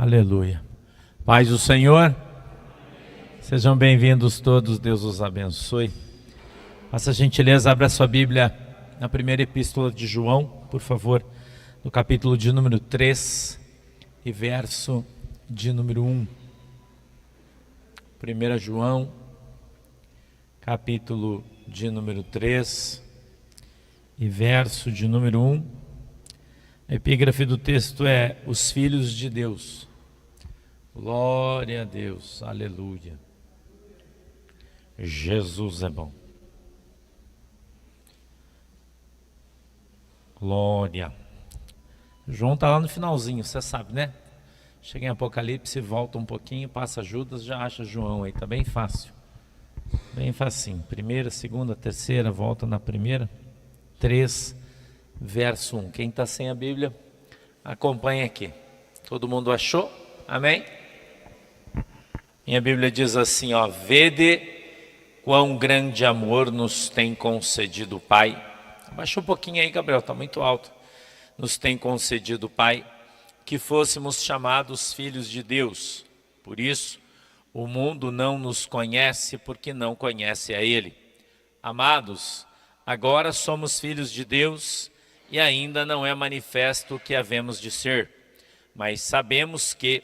Aleluia. Paz do Senhor, sejam bem-vindos todos, Deus os abençoe. Faça a gentileza, abra sua Bíblia na primeira epístola de João, por favor, no capítulo de número 3 e verso de número 1. 1 João, capítulo de número 3 e verso de número 1. A epígrafe do texto é: os filhos de Deus. Glória a Deus, aleluia. Jesus é bom. Glória. João está lá no finalzinho, você sabe, né? Chega em Apocalipse, volta um pouquinho, passa Judas, já acha João aí, tá bem fácil. Bem facinho. Primeira, segunda, terceira, volta na primeira. 3, verso 1. Quem está sem a Bíblia, acompanha aqui. Todo mundo achou? Amém? Minha Bíblia diz assim, ó: vede quão grande amor nos tem concedido o Pai. Abaixa um pouquinho aí, Gabriel, está muito alto. Nos tem concedido o Pai, que fôssemos chamados filhos de Deus. Por isso, o mundo não nos conhece, porque não conhece a Ele. Amados, agora somos filhos de Deus, e ainda não é manifesto o que havemos de ser. Mas sabemos que,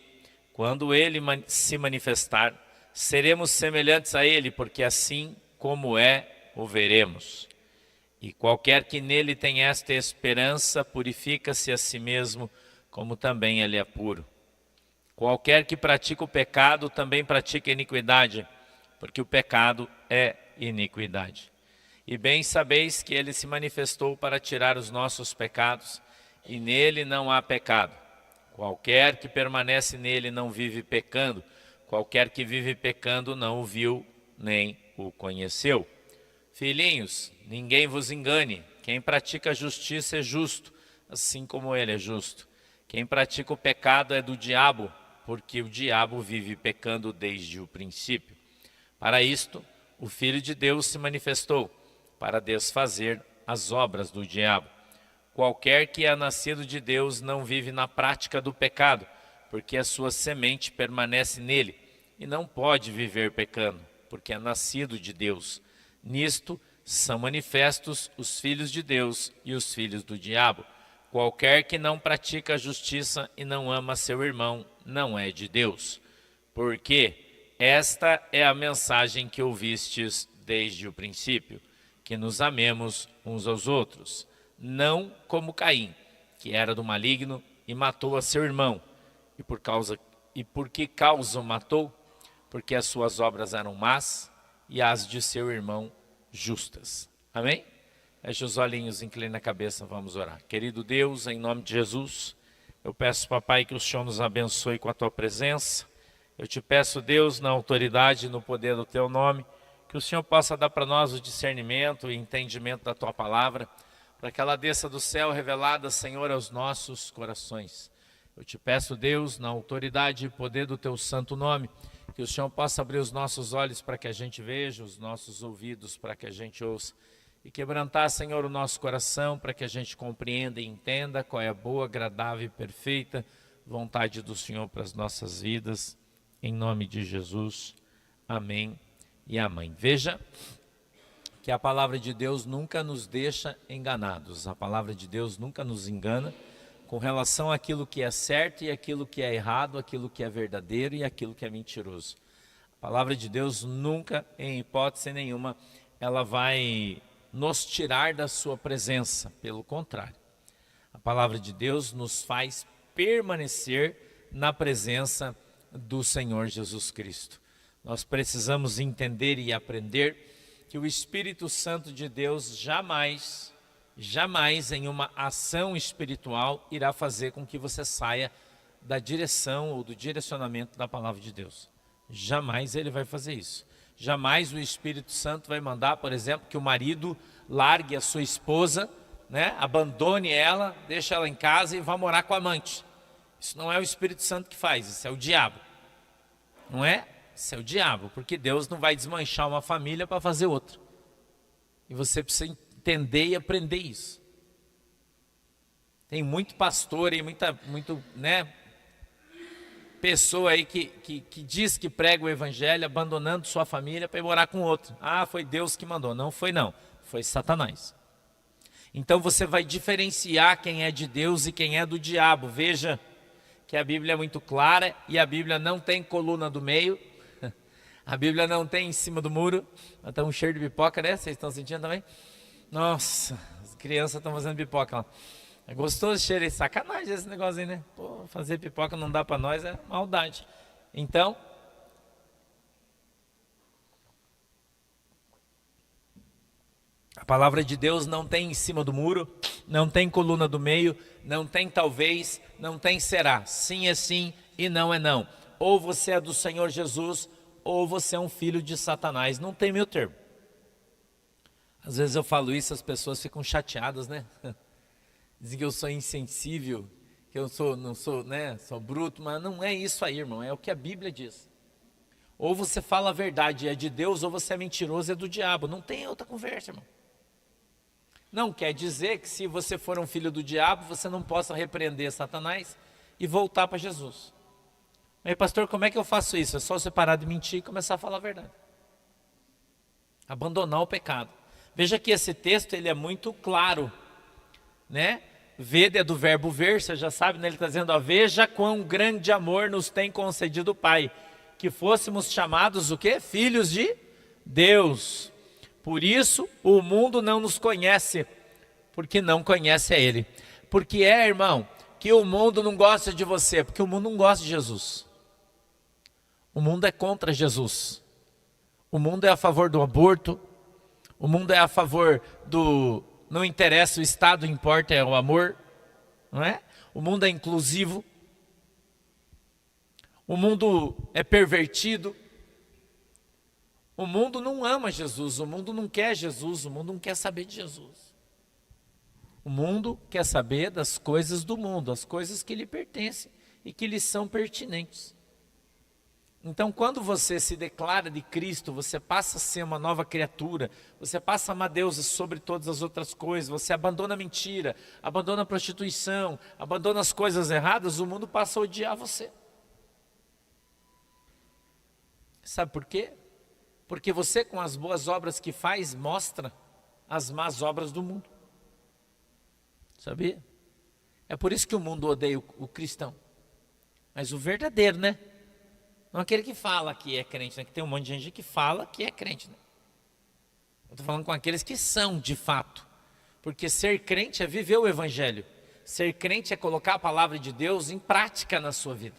quando Ele se manifestar, seremos semelhantes a Ele, porque assim como é, o veremos. E qualquer que nele tem esta esperança, purifica-se a si mesmo, como também Ele é puro. Qualquer que pratica o pecado, também pratica a iniquidade, porque o pecado é iniquidade. E bem sabeis que Ele se manifestou para tirar os nossos pecados, e nele não há pecado. Qualquer que permanece nele não vive pecando. Qualquer que vive pecando não o viu, nem o conheceu. Filhinhos, ninguém vos engane. Quem pratica a justiça é justo, assim como ele é justo. Quem pratica o pecado é do diabo, porque o diabo vive pecando desde o princípio. Para isto, o Filho de Deus se manifestou, para desfazer as obras do diabo. Qualquer que é nascido de Deus não vive na prática do pecado, porque a sua semente permanece nele, e não pode viver pecando, porque é nascido de Deus. Nisto são manifestos os filhos de Deus e os filhos do diabo. Qualquer que não pratica a justiça e não ama seu irmão, não é de Deus. Porque esta é a mensagem que ouvistes desde o princípio, que nos amemos uns aos outros. Não como Caim, que era do maligno e matou a seu irmão. E por que causa o matou? Porque as suas obras eram más e as de seu irmão justas. Amém? Feche os olhinhos, inclina a cabeça, vamos orar. Querido Deus, em nome de Jesus, eu peço, papai, que o Senhor nos abençoe com a tua presença. Eu te peço, Deus, na autoridade e no poder do teu nome, que o Senhor possa dar para nós o discernimento e entendimento da tua palavra, para que ela desça do céu revelada, Senhor, aos nossos corações. Eu te peço, Deus, na autoridade e poder do teu santo nome, que o Senhor possa abrir os nossos olhos para que a gente veja, os nossos ouvidos para que a gente ouça, e quebrantar, Senhor, o nosso coração para que a gente compreenda e entenda qual é a boa, agradável e perfeita vontade do Senhor para as nossas vidas, em nome de Jesus. Amém e amém. Veja que a palavra de Deus nunca nos deixa enganados. A palavra de Deus nunca nos engana com relação àquilo que é certo e aquilo que é errado, aquilo que é verdadeiro e aquilo que é mentiroso. A palavra de Deus nunca, em hipótese nenhuma, ela vai nos tirar da sua presença. Pelo contrário, a palavra de Deus nos faz permanecer na presença do Senhor Jesus Cristo. Nós precisamos entender e aprender que o Espírito Santo de Deus jamais em uma ação espiritual irá fazer com que você saia da direção ou do direcionamento da palavra de Deus. Jamais ele vai fazer isso. Jamais o Espírito Santo vai mandar, por exemplo, que o marido largue a sua esposa, né, abandone ela, deixe ela em casa e vá morar com a amante. Isso não é o Espírito Santo que faz, isso é o diabo. Não é? Isso é o diabo, porque Deus não vai desmanchar uma família para fazer outra. E você precisa entender e aprender isso. Tem muito pastor e muito, né, pessoa aí que diz que prega o evangelho, abandonando sua família para ir morar com outro. Ah, foi Deus que mandou. Não foi não, foi Satanás. Então você vai diferenciar quem é de Deus e quem é do diabo. Veja que a Bíblia é muito clara e a Bíblia não tem coluna do meio. A Bíblia não tem em cima do muro. Está um cheiro de pipoca, né? Vocês estão sentindo também? Nossa, as crianças estão fazendo pipoca lá. É gostoso, cheiro, é sacanagem esse negócio aí, né? Pô, fazer pipoca não dá para nós, é maldade. Então, a palavra de Deus não tem em cima do muro, não tem coluna do meio, não tem talvez, não tem será. Sim é sim e não é não. Ou você é do Senhor Jesus, ou você é um filho de Satanás. Não tem meio termo. Às vezes eu falo isso, as pessoas ficam chateadas, né? Dizem que eu sou insensível, que eu não sou, né? Sou bruto, mas não é isso aí, irmão. É o que a Bíblia diz. Ou você fala a verdade, é de Deus, ou você é mentiroso, é do diabo. Não tem outra conversa, irmão. Não quer dizer que se você for um filho do diabo, você não possa repreender Satanás e voltar para Jesus. Mas pastor, como é que eu faço isso? É só você parar de mentir e começar a falar a verdade. Abandonar o pecado. Veja que esse texto ele é muito claro, né? Vede é do verbo ver, você já sabe, né? Ele está dizendo, ó, veja quão grande amor nos tem concedido o Pai, que fôssemos chamados o quê? Filhos de Deus. Por isso o mundo não nos conhece, porque não conhece a Ele. Porque irmão, que o mundo não gosta de você, porque o mundo não gosta de Jesus. O mundo é contra Jesus. O mundo é a favor do aborto. O mundo é a favor do... Não interessa o Estado, importa é o amor. Não é? O mundo é inclusivo. O mundo é pervertido. O mundo não ama Jesus. O mundo não quer Jesus. O mundo não quer saber de Jesus. O mundo quer saber das coisas do mundo. As coisas que lhe pertencem e que lhe são pertinentes. Então, quando você se declara de Cristo, você passa a ser uma nova criatura, você passa a amar Deus sobre todas as outras coisas, você abandona a mentira, abandona a prostituição, abandona as coisas erradas, o mundo passa a odiar você. Sabe por quê? Porque você, com as boas obras que faz, mostra as más obras do mundo. Sabia? É por isso que o mundo odeia o cristão. Mas o verdadeiro, né? Não aquele que fala que é crente, né? Que tem um monte de gente que fala que é crente, né? Eu estou falando com aqueles que são de fato. Porque ser crente é viver o evangelho. Ser crente é colocar a palavra de Deus em prática na sua vida.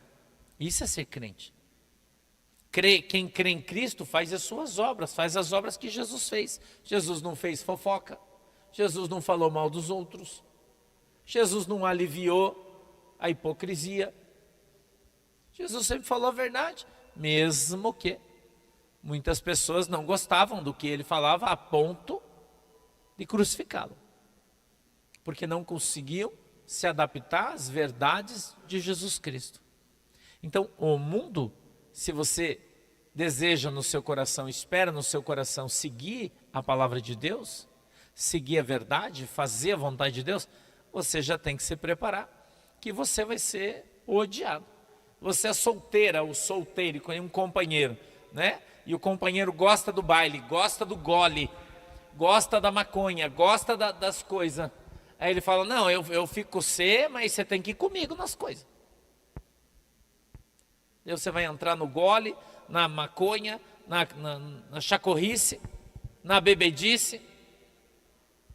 Isso é ser crente. Quem crê em Cristo faz as suas obras, faz as obras que Jesus fez. Jesus não fez fofoca. Jesus não falou mal dos outros. Jesus não aliviou a hipocrisia. Jesus sempre falou a verdade, mesmo que muitas pessoas não gostavam do que ele falava a ponto de crucificá-lo. Porque não conseguiam se adaptar às verdades de Jesus Cristo. Então, o mundo, se você deseja no seu coração, espera no seu coração seguir a palavra de Deus, seguir a verdade, fazer a vontade de Deus, você já tem que se preparar, que você vai ser odiado. Você é solteira ou solteiro e tem um companheiro, né? E o companheiro gosta do baile, gosta do gole, gosta da maconha, gosta das coisas. Aí ele fala, não, eu fico com você, mas você tem que ir comigo nas coisas. Aí você vai entrar no gole, na maconha, na chacorrice, na bebedice,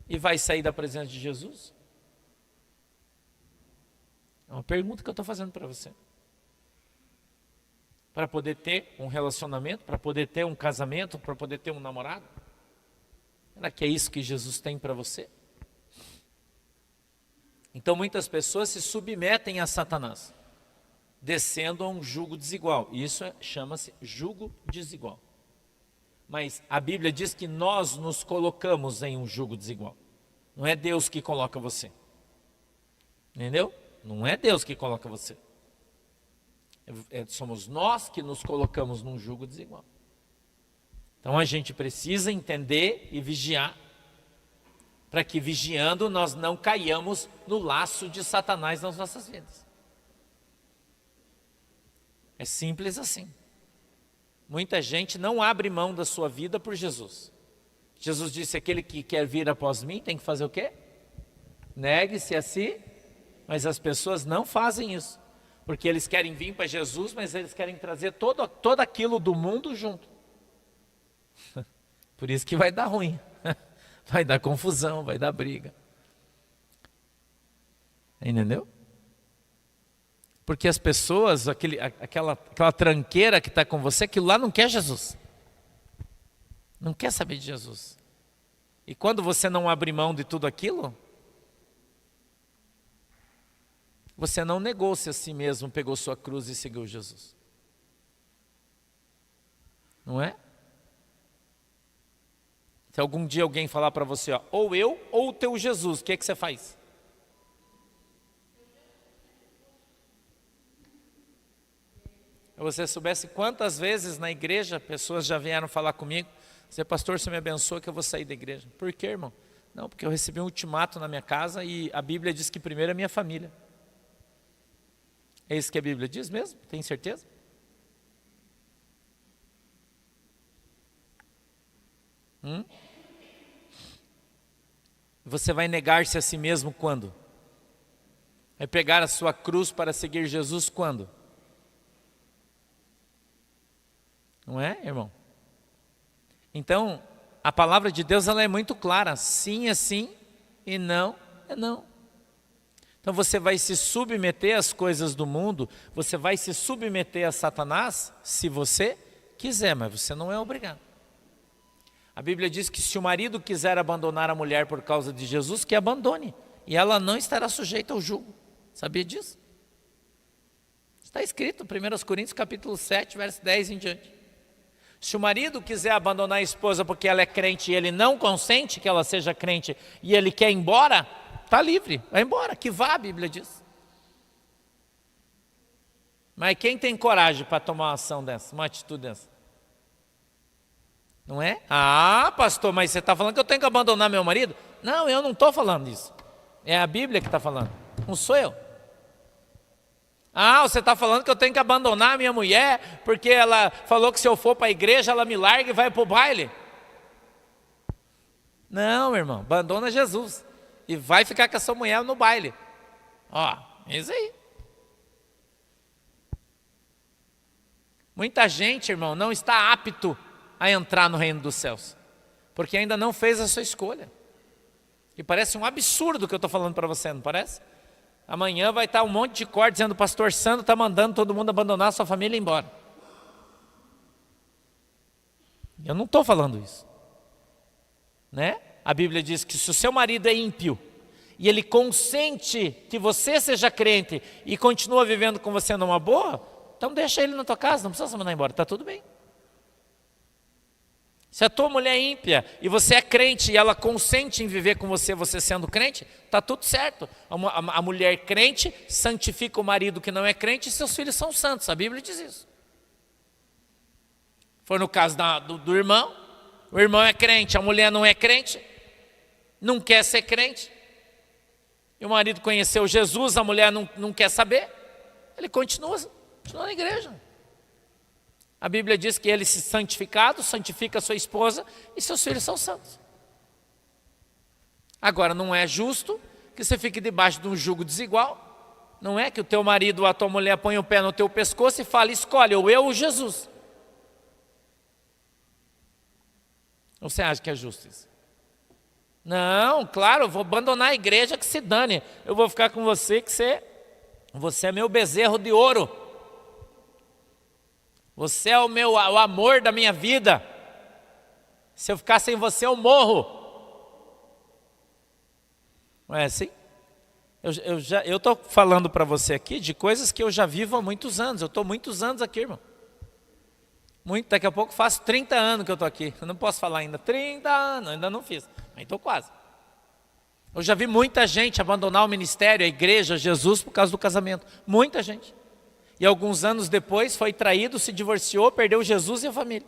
e vai sair da presença de Jesus? É uma pergunta que eu estou fazendo para você. Para poder ter um relacionamento, para poder ter um casamento, para poder ter um namorado? Será que é isso que Jesus tem para você? Então muitas pessoas se submetem a Satanás, descendo a um jugo desigual. Isso chama-se jugo desigual. Mas a Bíblia diz que nós nos colocamos em um jugo desigual. Não é Deus que coloca você. Entendeu? Não é Deus que coloca você. Somos nós que nos colocamos num jugo desigual. Então a gente precisa entender e vigiar, para que vigiando nós não caiamos no laço de Satanás nas nossas vidas. É simples assim. Muita gente não abre mão da sua vida por Jesus. Jesus disse, aquele que quer vir após mim tem que fazer o quê? Negue-se a si, mas as pessoas não fazem isso. Porque eles querem vir para Jesus, mas eles querem trazer todo aquilo do mundo junto. Por isso que vai dar ruim. Vai dar confusão, vai dar briga. Entendeu? Porque as pessoas, aquela tranqueira que está com você, aquilo lá não quer Jesus. Não quer saber de Jesus. E quando você não abre mão de tudo aquilo, você não negou-se a si mesmo, pegou sua cruz e seguiu Jesus. Não é? Se algum dia alguém falar para você, ó, ou eu ou o teu Jesus, o que você faz? Se você soubesse quantas vezes na igreja pessoas já vieram falar comigo, dizer, pastor, você me abençoa que eu vou sair da igreja. Por quê, irmão? Não, porque eu recebi um ultimato na minha casa e a Bíblia diz que primeiro é minha família. É isso que a Bíblia diz mesmo? Tem certeza? Você vai negar-se a si mesmo quando? Vai pegar a sua cruz para seguir Jesus quando? Não é, irmão? Então, a palavra de Deus ela é muito clara. Sim é sim e não é não. Então você vai se submeter às coisas do mundo, você vai se submeter a Satanás, se você quiser, mas você não é obrigado. A Bíblia diz que se o marido quiser abandonar a mulher por causa de Jesus, que abandone. E ela não estará sujeita ao jugo. Sabia disso? Está escrito, 1 Coríntios capítulo 7, verso 10 em diante. Se o marido quiser abandonar a esposa porque ela é crente e ele não consente que ela seja crente e ele quer ir embora, está livre, vai embora, que vá, a Bíblia diz. Mas quem tem coragem para tomar uma ação dessa, uma atitude dessa? Não é? Ah, pastor, mas você está falando que eu tenho que abandonar meu marido? Não, eu não estou falando isso. É a Bíblia que está falando, não sou eu. Ah, você está falando que eu tenho que abandonar a minha mulher porque ela falou que se eu for para a igreja ela me larga e vai para o baile? Não, meu irmão, abandona Jesus e vai ficar com a sua mulher no baile. Ó, é isso aí. Muita gente, irmão, não está apto a entrar no reino dos céus, porque ainda não fez a sua escolha. E parece um absurdo o que eu estou falando para você, não parece? Amanhã vai estar um monte de corte dizendo, o pastor Sandro está mandando todo mundo abandonar a sua família e ir embora. Eu não estou falando isso. Né? A Bíblia diz que se o seu marido é ímpio, e ele consente que você seja crente, e continua vivendo com você numa boa, então deixa ele na tua casa, não precisa mandar embora, está tudo bem. Se a tua mulher é ímpia e você é crente e ela consente em viver com você, você sendo crente, está tudo certo. A mulher crente santifica o marido que não é crente e seus filhos são santos. A Bíblia diz isso. Foi no caso do irmão. O irmão é crente, a mulher não é crente, não quer ser crente. E o marido conheceu Jesus, a mulher não quer saber. Ele continua na igreja. A Bíblia diz que ele se santificado, santifica a sua esposa e seus filhos são santos. Agora, não é justo que você fique debaixo de um jugo desigual. Não é que o teu marido ou a tua mulher põe o pé no teu pescoço e fala, escolhe ou eu ou Jesus. Ou você acha que é justo isso? Não, claro, eu vou abandonar a igreja que se dane. Eu vou ficar com você que você é meu bezerro de ouro. Você é o amor da minha vida. Se eu ficar sem você, eu morro. Não é assim? Eu estou falando para você aqui de coisas que eu já vivo há muitos anos. Eu estou muitos anos aqui, irmão. Daqui a pouco faço 30 anos que eu estou aqui. Eu não posso falar ainda 30 anos, ainda não fiz. Mas estou quase. Eu já vi muita gente abandonar o ministério, a igreja, Jesus por causa do casamento. Muita gente. E alguns anos depois foi traído, se divorciou, perdeu Jesus e a família.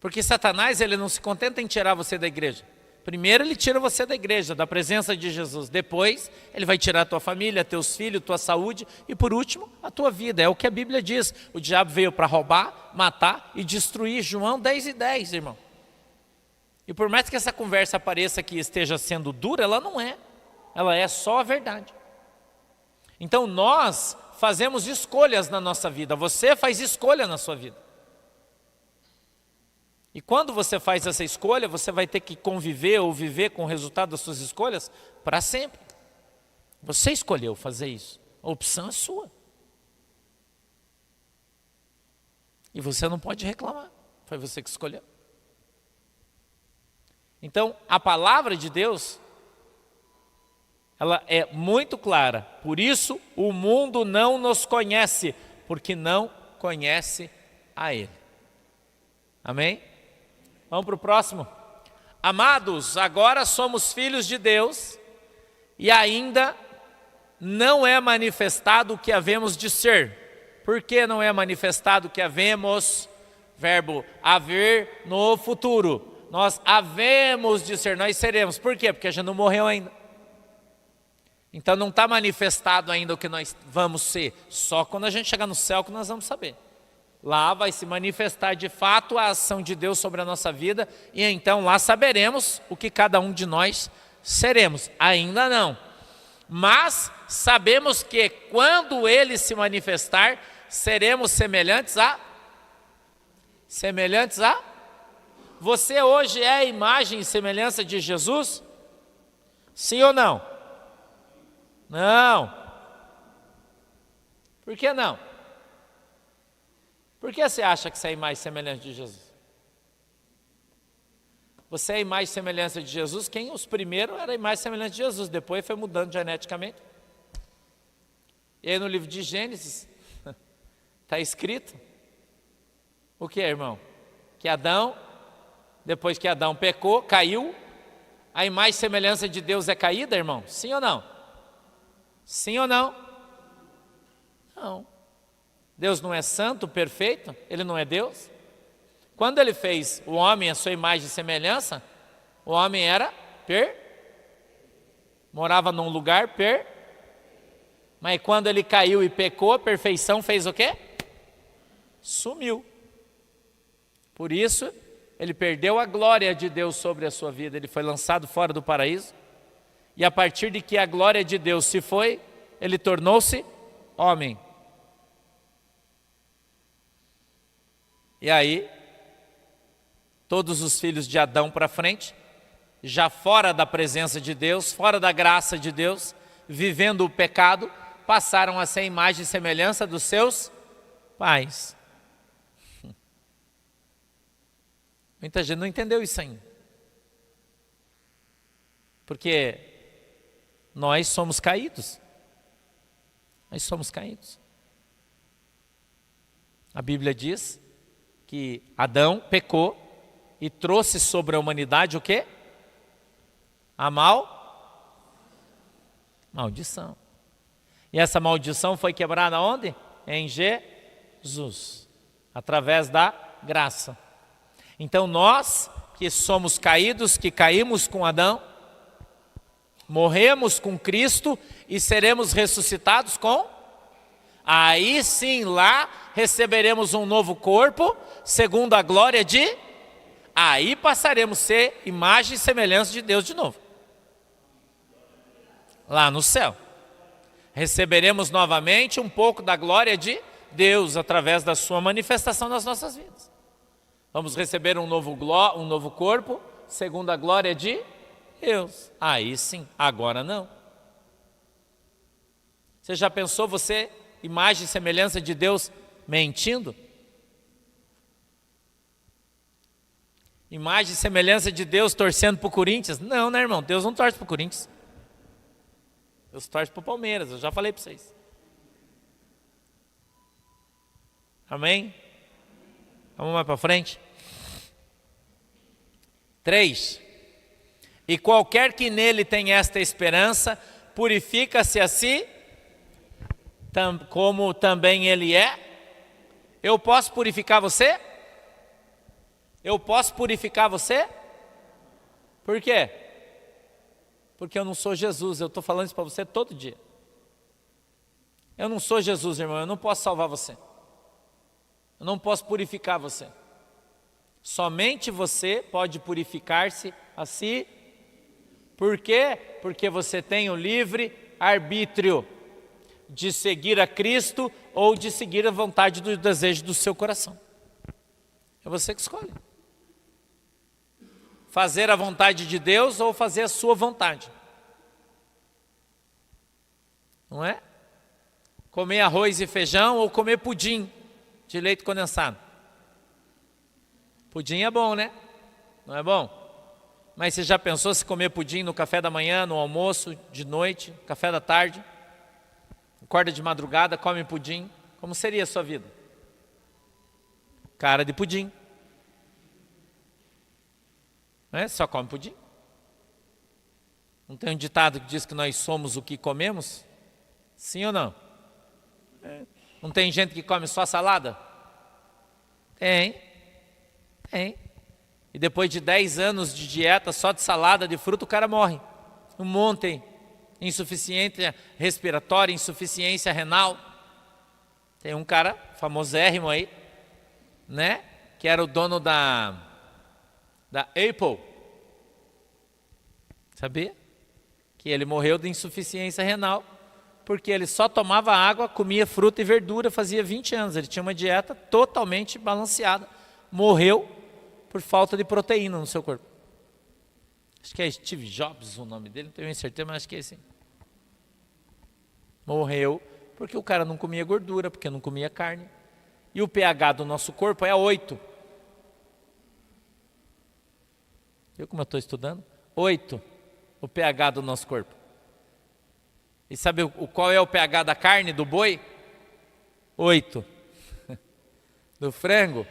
Porque Satanás, ele não se contenta em tirar você da igreja. Primeiro ele tira você da igreja, da presença de Jesus. Depois ele vai tirar a tua família, teus filhos, tua saúde e por último a tua vida. É o que a Bíblia diz. O diabo veio para roubar, matar e destruir. João 10:10, irmão. E por mais que essa conversa pareça que esteja sendo dura, ela não é. Ela é só a verdade. Então nós fazemos escolhas na nossa vida. Você faz escolha na sua vida. E quando você faz essa escolha, você vai ter que conviver ou viver com o resultado das suas escolhas para sempre. Você escolheu fazer isso. A opção é sua. E você não pode reclamar. Foi você que escolheu. Então, a palavra de Deus, ela é muito clara. Por isso, o mundo não nos conhece, porque não conhece a Ele. Amém? Vamos para o próximo. Amados, agora somos filhos de Deus e ainda não é manifestado o que havemos de ser. Por que não é manifestado o que havemos? Verbo haver no futuro. Nós havemos de ser, nós seremos. Por quê? Porque a gente não morreu ainda. Então não está manifestado ainda o que nós vamos ser. Só quando a gente chegar no céu que nós vamos saber. Lá vai se manifestar de fato a ação de Deus sobre a nossa vida. E então lá saberemos o que cada um de nós seremos. Ainda não. Mas sabemos que quando Ele se manifestar, seremos semelhantes a... Você hoje é a imagem e semelhança de Jesus? Sim ou não? Não. Por que não? Por que você acha que você é a imagem e semelhança de Jesus? Você é a imagem e semelhança de Jesus? Quem os primeiros era a imagem e semelhança de Jesus, depois foi mudando geneticamente. E aí no livro de Gênesis, está escrito, o que, irmão? Que Adão, depois que Adão pecou, caiu, a imagem e semelhança de Deus é caída, irmão? Sim ou não? Sim ou não? Não. Deus não é santo, perfeito? Ele não é Deus? Quando Ele fez o homem a sua imagem e semelhança, o homem era morava num lugar mas quando ele caiu e pecou, a perfeição fez o quê? Sumiu. Por isso, ele perdeu a glória de Deus sobre a sua vida. Ele foi lançado fora do paraíso. E a partir de que a glória de Deus se foi, ele tornou-se homem. E aí, todos os filhos de Adão para frente, já fora da presença de Deus, fora da graça de Deus, vivendo o pecado, passaram a ser a imagem e semelhança dos seus pais. Muita gente não entendeu isso ainda. Porque nós somos caídos. Nós somos caídos. A Bíblia diz que Adão pecou e trouxe sobre a humanidade o quê? A maldição. E essa maldição foi quebrada onde? Em Jesus, através da graça. Então nós que somos caídos, que caímos com Adão, morremos com Cristo e seremos ressuscitados com... Aí sim, lá receberemos um novo corpo, segundo a glória de... Aí passaremos a ser imagem e semelhança de Deus de novo. Lá no céu. Receberemos novamente um pouco da glória de Deus, através da sua manifestação nas nossas vidas. Vamos receber um novo corpo, segundo a glória de Deus. Aí sim, agora não. Você já pensou você, imagem e semelhança de Deus, mentindo? Imagem e semelhança de Deus torcendo para o Corinthians? Não, né, irmão? Deus não torce para o Corinthians. Deus torce para o Palmeiras, eu já falei para vocês. Amém? Vamos mais para frente. 3. E qualquer que nele tem esta esperança, purifica-se a si, como também ele é. Eu posso purificar você? Eu posso purificar você? Por quê? Porque eu não sou Jesus. Eu estou falando isso para você todo dia. Eu não sou Jesus, irmão. Eu não posso salvar você. Eu não posso purificar você. Somente você pode purificar-se a si. Por quê? Porque você tem o livre arbítrio de seguir a Cristo ou de seguir a vontade do desejo do seu coração. É você que escolhe. Fazer a vontade de Deus ou fazer a sua vontade. Não é? Comer arroz e feijão ou comer pudim de leite condensado. Pudim é bom, né? Não é bom? Mas você já pensou se comer pudim no café da manhã, no almoço, de noite, café da tarde? Acorda de madrugada, come pudim. Como seria a sua vida? Cara de pudim. Não é? Só come pudim. Não tem um ditado que diz que nós somos o que comemos? Sim ou não? Não tem gente que come só salada? Tem. E depois de 10 anos de dieta só de salada, de fruta, o cara morre. Um monte. Insuficiência respiratória, insuficiência renal. Tem um cara famosérrimo aí, né? Que era o dono da Apple. Sabia? Que ele morreu de insuficiência renal, porque ele só tomava água, comia fruta e verdura, fazia 20 anos. Ele tinha uma dieta totalmente balanceada. Morreu por falta de proteína no seu corpo. Acho que é Steve Jobs o nome dele, não tenho certeza, mas acho que é assim. Morreu porque o cara não comia gordura, porque não comia carne. E o pH do nosso corpo é 8. Viu como eu estou estudando? 8, o pH do nosso corpo. E sabe qual é o pH da carne do boi? 8. Do frango?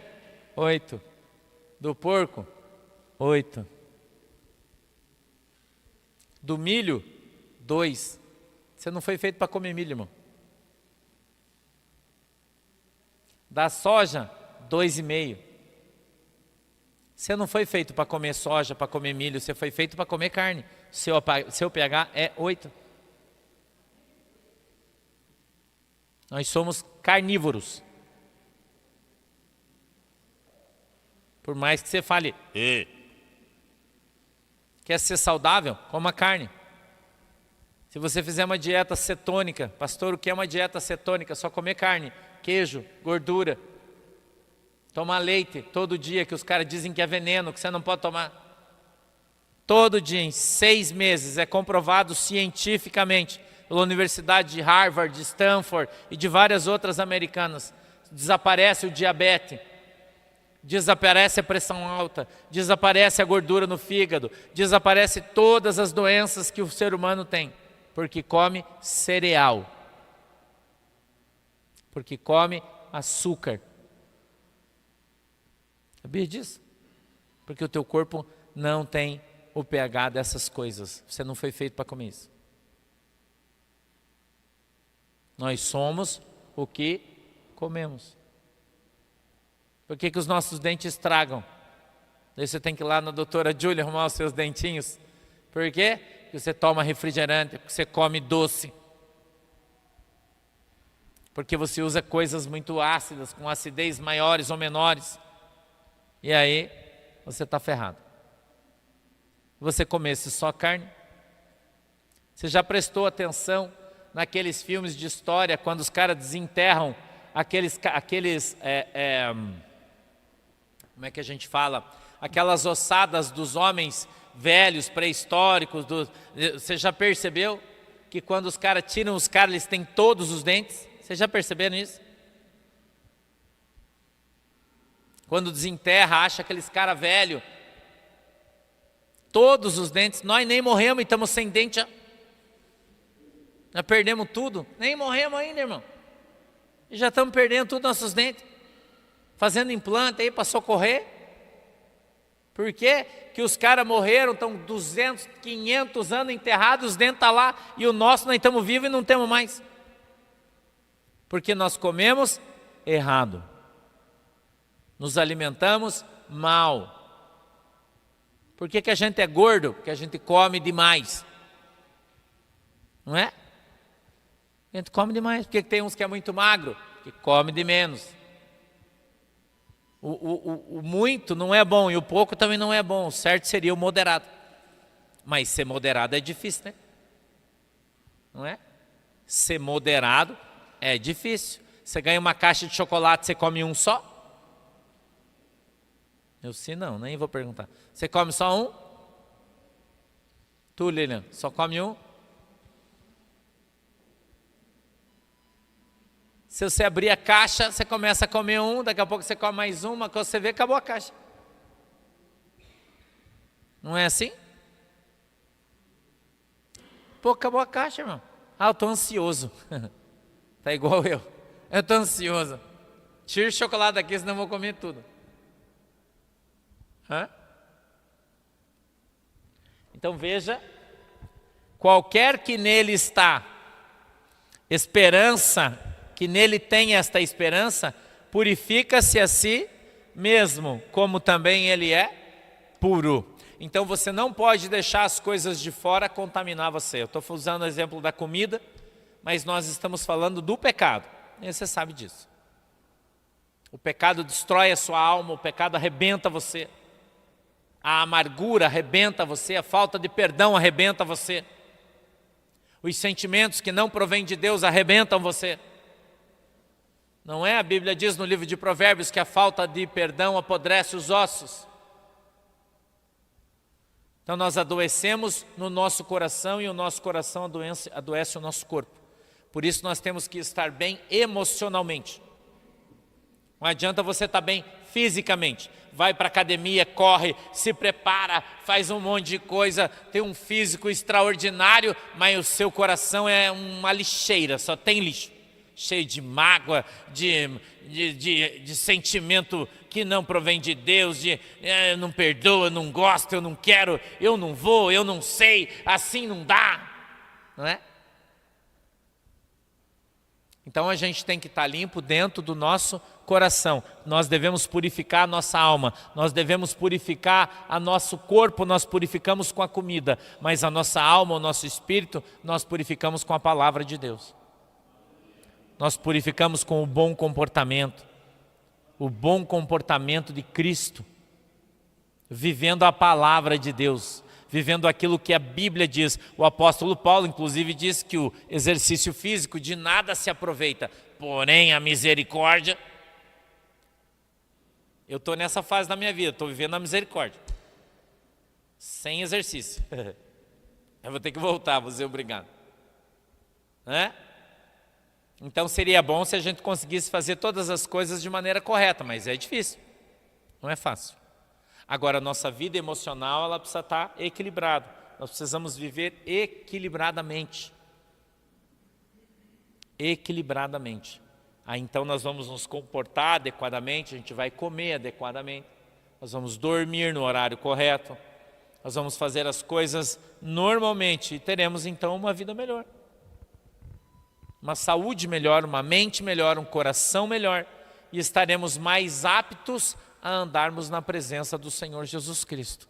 8. Do porco? 8. Do milho? 2. Você não foi feito para comer milho, irmão. Da soja? 2,5. Você não foi feito para comer soja, para comer milho, você foi feito para comer carne. Seu pH é 8. Nós somos carnívoros. Por mais que você fale, quer ser saudável? Coma carne. Se você fizer uma dieta cetônica, pastor, o que é uma dieta cetônica? Só comer carne, queijo, gordura. Tomar leite todo dia, que os caras dizem que é veneno, que você não pode tomar. Todo dia, em 6 meses, é comprovado cientificamente, pela Universidade de Harvard, de Stanford e de várias outras americanas. Desaparece o diabetes. Desaparece a pressão alta, desaparece a gordura no fígado, desaparece todas as doenças que o ser humano tem, porque come cereal, porque come açúcar. Sabia disso? Porque o teu corpo não tem o pH dessas coisas, você não foi feito para comer isso. Nós somos o que comemos. Por que os nossos dentes estragam? Daí você tem que ir lá na doutora Júlia arrumar os seus dentinhos. Por quê? Porque você toma refrigerante, porque você come doce. Porque você usa coisas muito ácidas, com acidez maiores ou menores. E aí, você está ferrado. Você comesse só carne? Você já prestou atenção naqueles filmes de história, quando os caras desenterram como é que a gente fala? Aquelas ossadas dos homens velhos, pré-históricos. Você já percebeu que quando os caras tiram os caras, eles têm todos os dentes? Vocês já perceberam isso? Quando desenterra, acha aqueles caras velhos, todos os dentes. Nós nem morremos e estamos sem dente. Nós perdemos tudo. Nem morremos ainda, irmão. E já estamos perdendo todos os nossos dentes. Fazendo implante aí para socorrer. Por quê? Que os caras morreram, estão 200, 500 anos enterrados, os dentes estão lá, e o nosso nós estamos vivos e não temos mais. Porque nós comemos errado. Nos alimentamos mal. Por que a gente é gordo? Porque a gente come demais. Não é? A gente come demais. Por que tem uns que é muito magro? Que come de menos. O muito não é bom e o pouco também não é bom. O certo seria o moderado. Mas ser moderado é difícil, né? Não é? Ser moderado é difícil. Você ganha uma caixa de chocolate, você come um só? Eu sim, não, nem vou perguntar. Você come só um? Tu, Lilian, só come um? Se você abrir a caixa, você começa a comer um, daqui a pouco você come mais uma, quando você vê, acabou a caixa. Não é assim? Pô, acabou a caixa, irmão. Ah, eu estou ansioso. Tá igual eu. Eu estou ansioso. Tira o chocolate daqui, senão eu vou comer tudo. Hã? Então veja, qualquer que nele está esperança, que nele tem esta esperança, purifica-se a si mesmo, como também ele é puro. Então você não pode deixar as coisas de fora contaminar você. Eu estou usando o exemplo da comida, mas nós estamos falando do pecado, e você sabe disso. O pecado destrói a sua alma, o pecado arrebenta você. A amargura arrebenta você, a falta de perdão arrebenta você. Os sentimentos que não provêm de Deus arrebentam você. Não é? A Bíblia diz no livro de Provérbios que a falta de perdão apodrece os ossos. Então nós adoecemos no nosso coração e o nosso coração adoece o nosso corpo. Por isso nós temos que estar bem emocionalmente. Não adianta você estar bem fisicamente. Vai para a academia, corre, se prepara, faz um monte de coisa, tem um físico extraordinário, mas o seu coração é uma lixeira, só tem lixo. Cheio de mágoa, de sentimento que não provém de Deus, eu não perdoo, eu não gosto, eu não quero, eu não vou, eu não sei, assim não dá. Não é? Então a gente tem que estar limpo dentro do nosso coração. Nós devemos purificar a nossa alma, nós devemos purificar o nosso corpo, nós purificamos com a comida, mas a nossa alma, o nosso espírito, nós purificamos com a palavra de Deus. Nós purificamos com o bom comportamento de Cristo, vivendo a palavra de Deus, vivendo aquilo que a Bíblia diz. O apóstolo Paulo, inclusive, diz que o exercício físico de nada se aproveita, porém a misericórdia. Eu estou nessa fase da minha vida, estou vivendo a misericórdia, sem exercício. Eu vou ter que voltar, vou ser obrigado. Então seria bom se a gente conseguisse fazer todas as coisas de maneira correta, mas é difícil, não é fácil. Agora, a nossa vida emocional, ela precisa estar equilibrada. Nós precisamos viver equilibradamente. Equilibradamente. Aí então nós vamos nos comportar adequadamente, a gente vai comer adequadamente, nós vamos dormir no horário correto, nós vamos fazer as coisas normalmente e teremos então uma vida melhor. Uma saúde melhor, uma mente melhor, um coração melhor, e estaremos mais aptos a andarmos na presença do Senhor Jesus Cristo.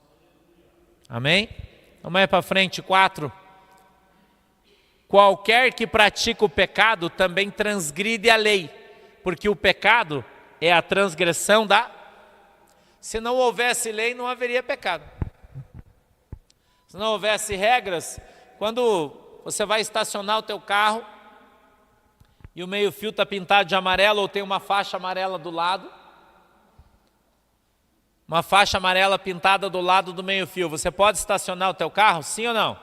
Amém? Vamos aí para frente, 4. Qualquer que pratica o pecado também transgride a lei, porque o pecado é a transgressão da... Se não houvesse lei, não haveria pecado. Se não houvesse regras, quando você vai estacionar o teu carro, e o meio-fio está pintado de amarelo ou tem uma faixa amarela do lado, uma faixa amarela pintada do lado do meio-fio, você pode estacionar o teu carro, sim ou não?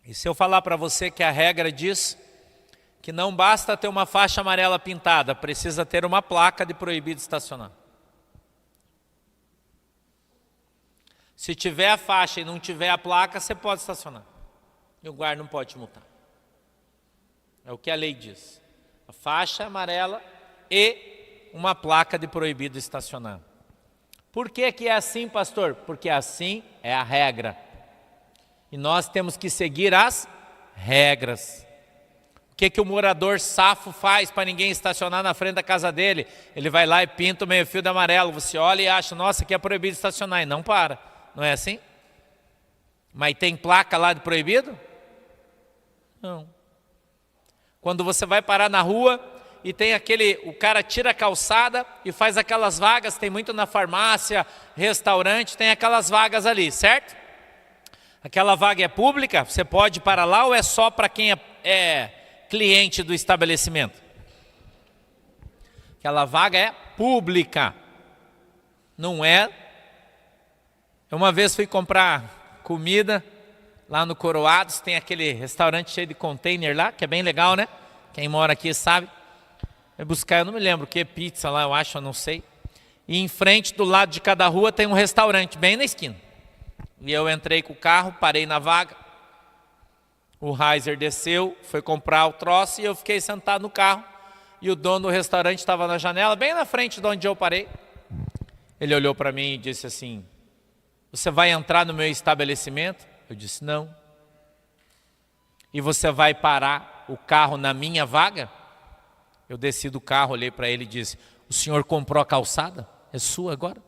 E se eu falar para você que a regra diz que não basta ter uma faixa amarela pintada, precisa ter uma placa de proibido estacionar. Se tiver a faixa e não tiver a placa, você pode estacionar. E o guarda não pode te multar. É o que a lei diz. A faixa amarela e uma placa de proibido estacionar. Por que é assim, pastor? Porque assim é a regra. E nós temos que seguir as regras. O que o morador safo faz para ninguém estacionar na frente da casa dele? Ele vai lá e pinta o meio-fio de amarelo. Você olha e acha, nossa, aqui é proibido estacionar. E não para. Não é assim? Mas tem placa lá de proibido? Não. Quando você vai parar na rua e tem o cara tira a calçada e faz aquelas vagas, tem muito na farmácia, restaurante, tem aquelas vagas ali, certo? Aquela vaga é pública, você pode parar lá ou é só para quem é cliente do estabelecimento? Aquela vaga é pública, não é? Eu uma vez fui comprar comida lá no Coroados, tem aquele restaurante cheio de container lá, que é bem legal, né? Quem mora aqui sabe. Vai buscar, eu não me lembro o que, pizza lá, eu acho, eu não sei. E em frente, do lado de cada rua, tem um restaurante, bem na esquina. E eu entrei com o carro, parei na vaga. O Heiser desceu, foi comprar o troço e eu fiquei sentado no carro. E o dono do restaurante estava na janela, bem na frente de onde eu parei. Ele olhou para mim e disse assim: você vai entrar no meu estabelecimento? Eu disse: não. E você vai parar o carro na minha vaga? Eu desci do carro, olhei para ele e disse: o senhor comprou a calçada? É sua agora?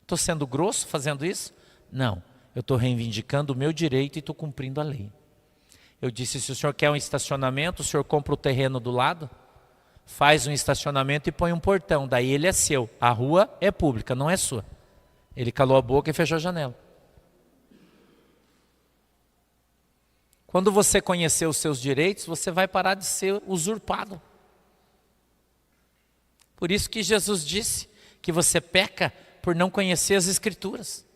Estou sendo grosso fazendo isso? Não, eu estou reivindicando o meu direito e estou cumprindo a lei. Eu disse: se o senhor quer um estacionamento, o senhor compra o terreno do lado, faz um estacionamento e põe um portão, daí ele é seu. A rua é pública, não é sua. Ele calou a boca e fechou a janela. Quando você conhecer os seus direitos, você vai parar de ser usurpado. Por isso que Jesus disse que você peca por não conhecer as Escrituras.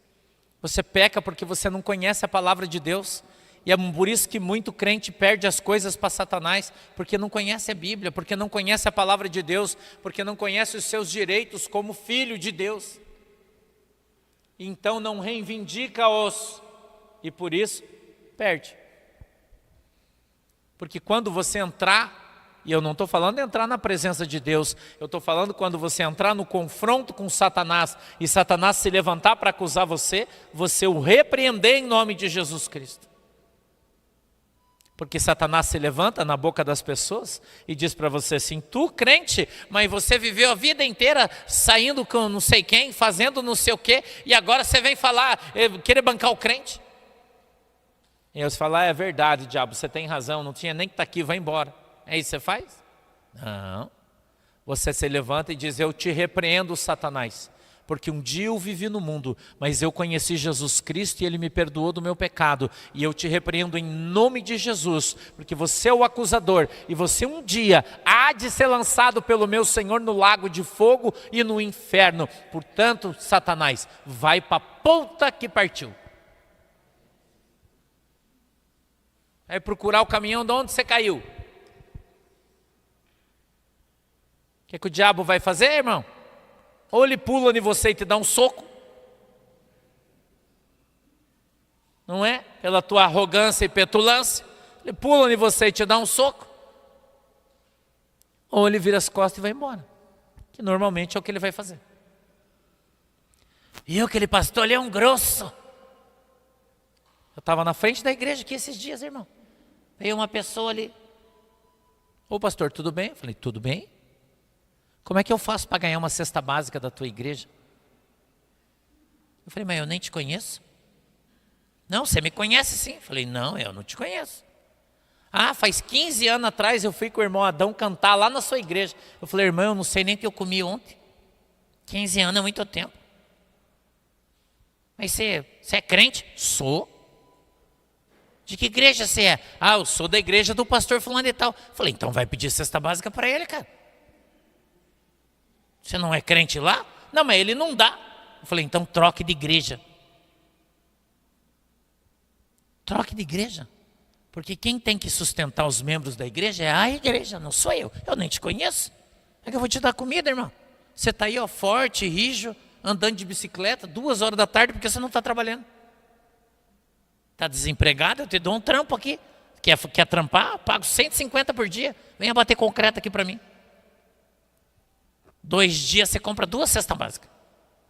Você peca porque você não conhece a palavra de Deus. E é por isso que muito crente perde as coisas para Satanás, porque não conhece a Bíblia, porque não conhece a palavra de Deus, porque não conhece os seus direitos como filho de Deus. Então não reivindica-os e por isso perde. Porque quando você entrar, e eu não estou falando de entrar na presença de Deus, eu estou falando quando você entrar no confronto com Satanás e Satanás se levantar para acusar você, você o repreender em nome de Jesus Cristo. Porque Satanás se levanta na boca das pessoas e diz para você assim: tu crente, mas você viveu a vida inteira saindo com não sei quem, fazendo não sei o quê, e agora você vem falar, querer bancar o crente. E eu falo: é verdade, diabo, você tem razão, não tinha nem que estar aqui, vai embora. É isso que você faz? Não. Você se levanta e diz: eu te repreendo, Satanás, porque um dia eu vivi no mundo, mas eu conheci Jesus Cristo e Ele me perdoou do meu pecado, e eu te repreendo em nome de Jesus, porque você é o acusador, e você um dia há de ser lançado pelo meu Senhor no lago de fogo e no inferno. Portanto, Satanás, vai para a puta que partiu. Vai procurar o caminhão de onde você caiu. O que o diabo vai fazer, irmão? Ou ele pula em você e te dá um soco, não é? Pela tua arrogância e petulância, ele pula em você e te dá um soco. Ou ele vira as costas e vai embora, que normalmente é o que ele vai fazer. E aquele pastor ali é um grosso. Eu estava na frente da igreja aqui esses dias, irmão. Veio uma pessoa ali: ô pastor, tudo bem? Eu falei: tudo bem. Como é que eu faço para ganhar uma cesta básica da tua igreja? Eu falei: mas eu nem te conheço. Não, você me conhece sim. Eu falei: não, eu não te conheço. Ah, faz 15 anos atrás eu fui com o irmão Adão cantar lá na sua igreja. Eu falei: irmão, eu não sei nem o que eu comi ontem. 15 anos é muito tempo. Mas você é crente? Sou. De que igreja você é? Ah, eu sou da igreja do pastor fulano e tal. Eu falei: então vai pedir cesta básica para ele, cara. Você não é crente lá? Não, mas ele não dá. Eu falei: então troque de igreja. Troque de igreja. Porque quem tem que sustentar os membros da igreja é a igreja, não sou eu. Eu nem te conheço. É que eu vou te dar comida, irmão. Você está aí, ó, forte, rijo, andando de bicicleta, 2 horas da tarde, porque você não está trabalhando. Está desempregado? Eu te dou um trampo aqui. Quer trampar? Eu pago 150 por dia. Venha bater concreto aqui para mim. 2 dias você compra 2 cestas básicas.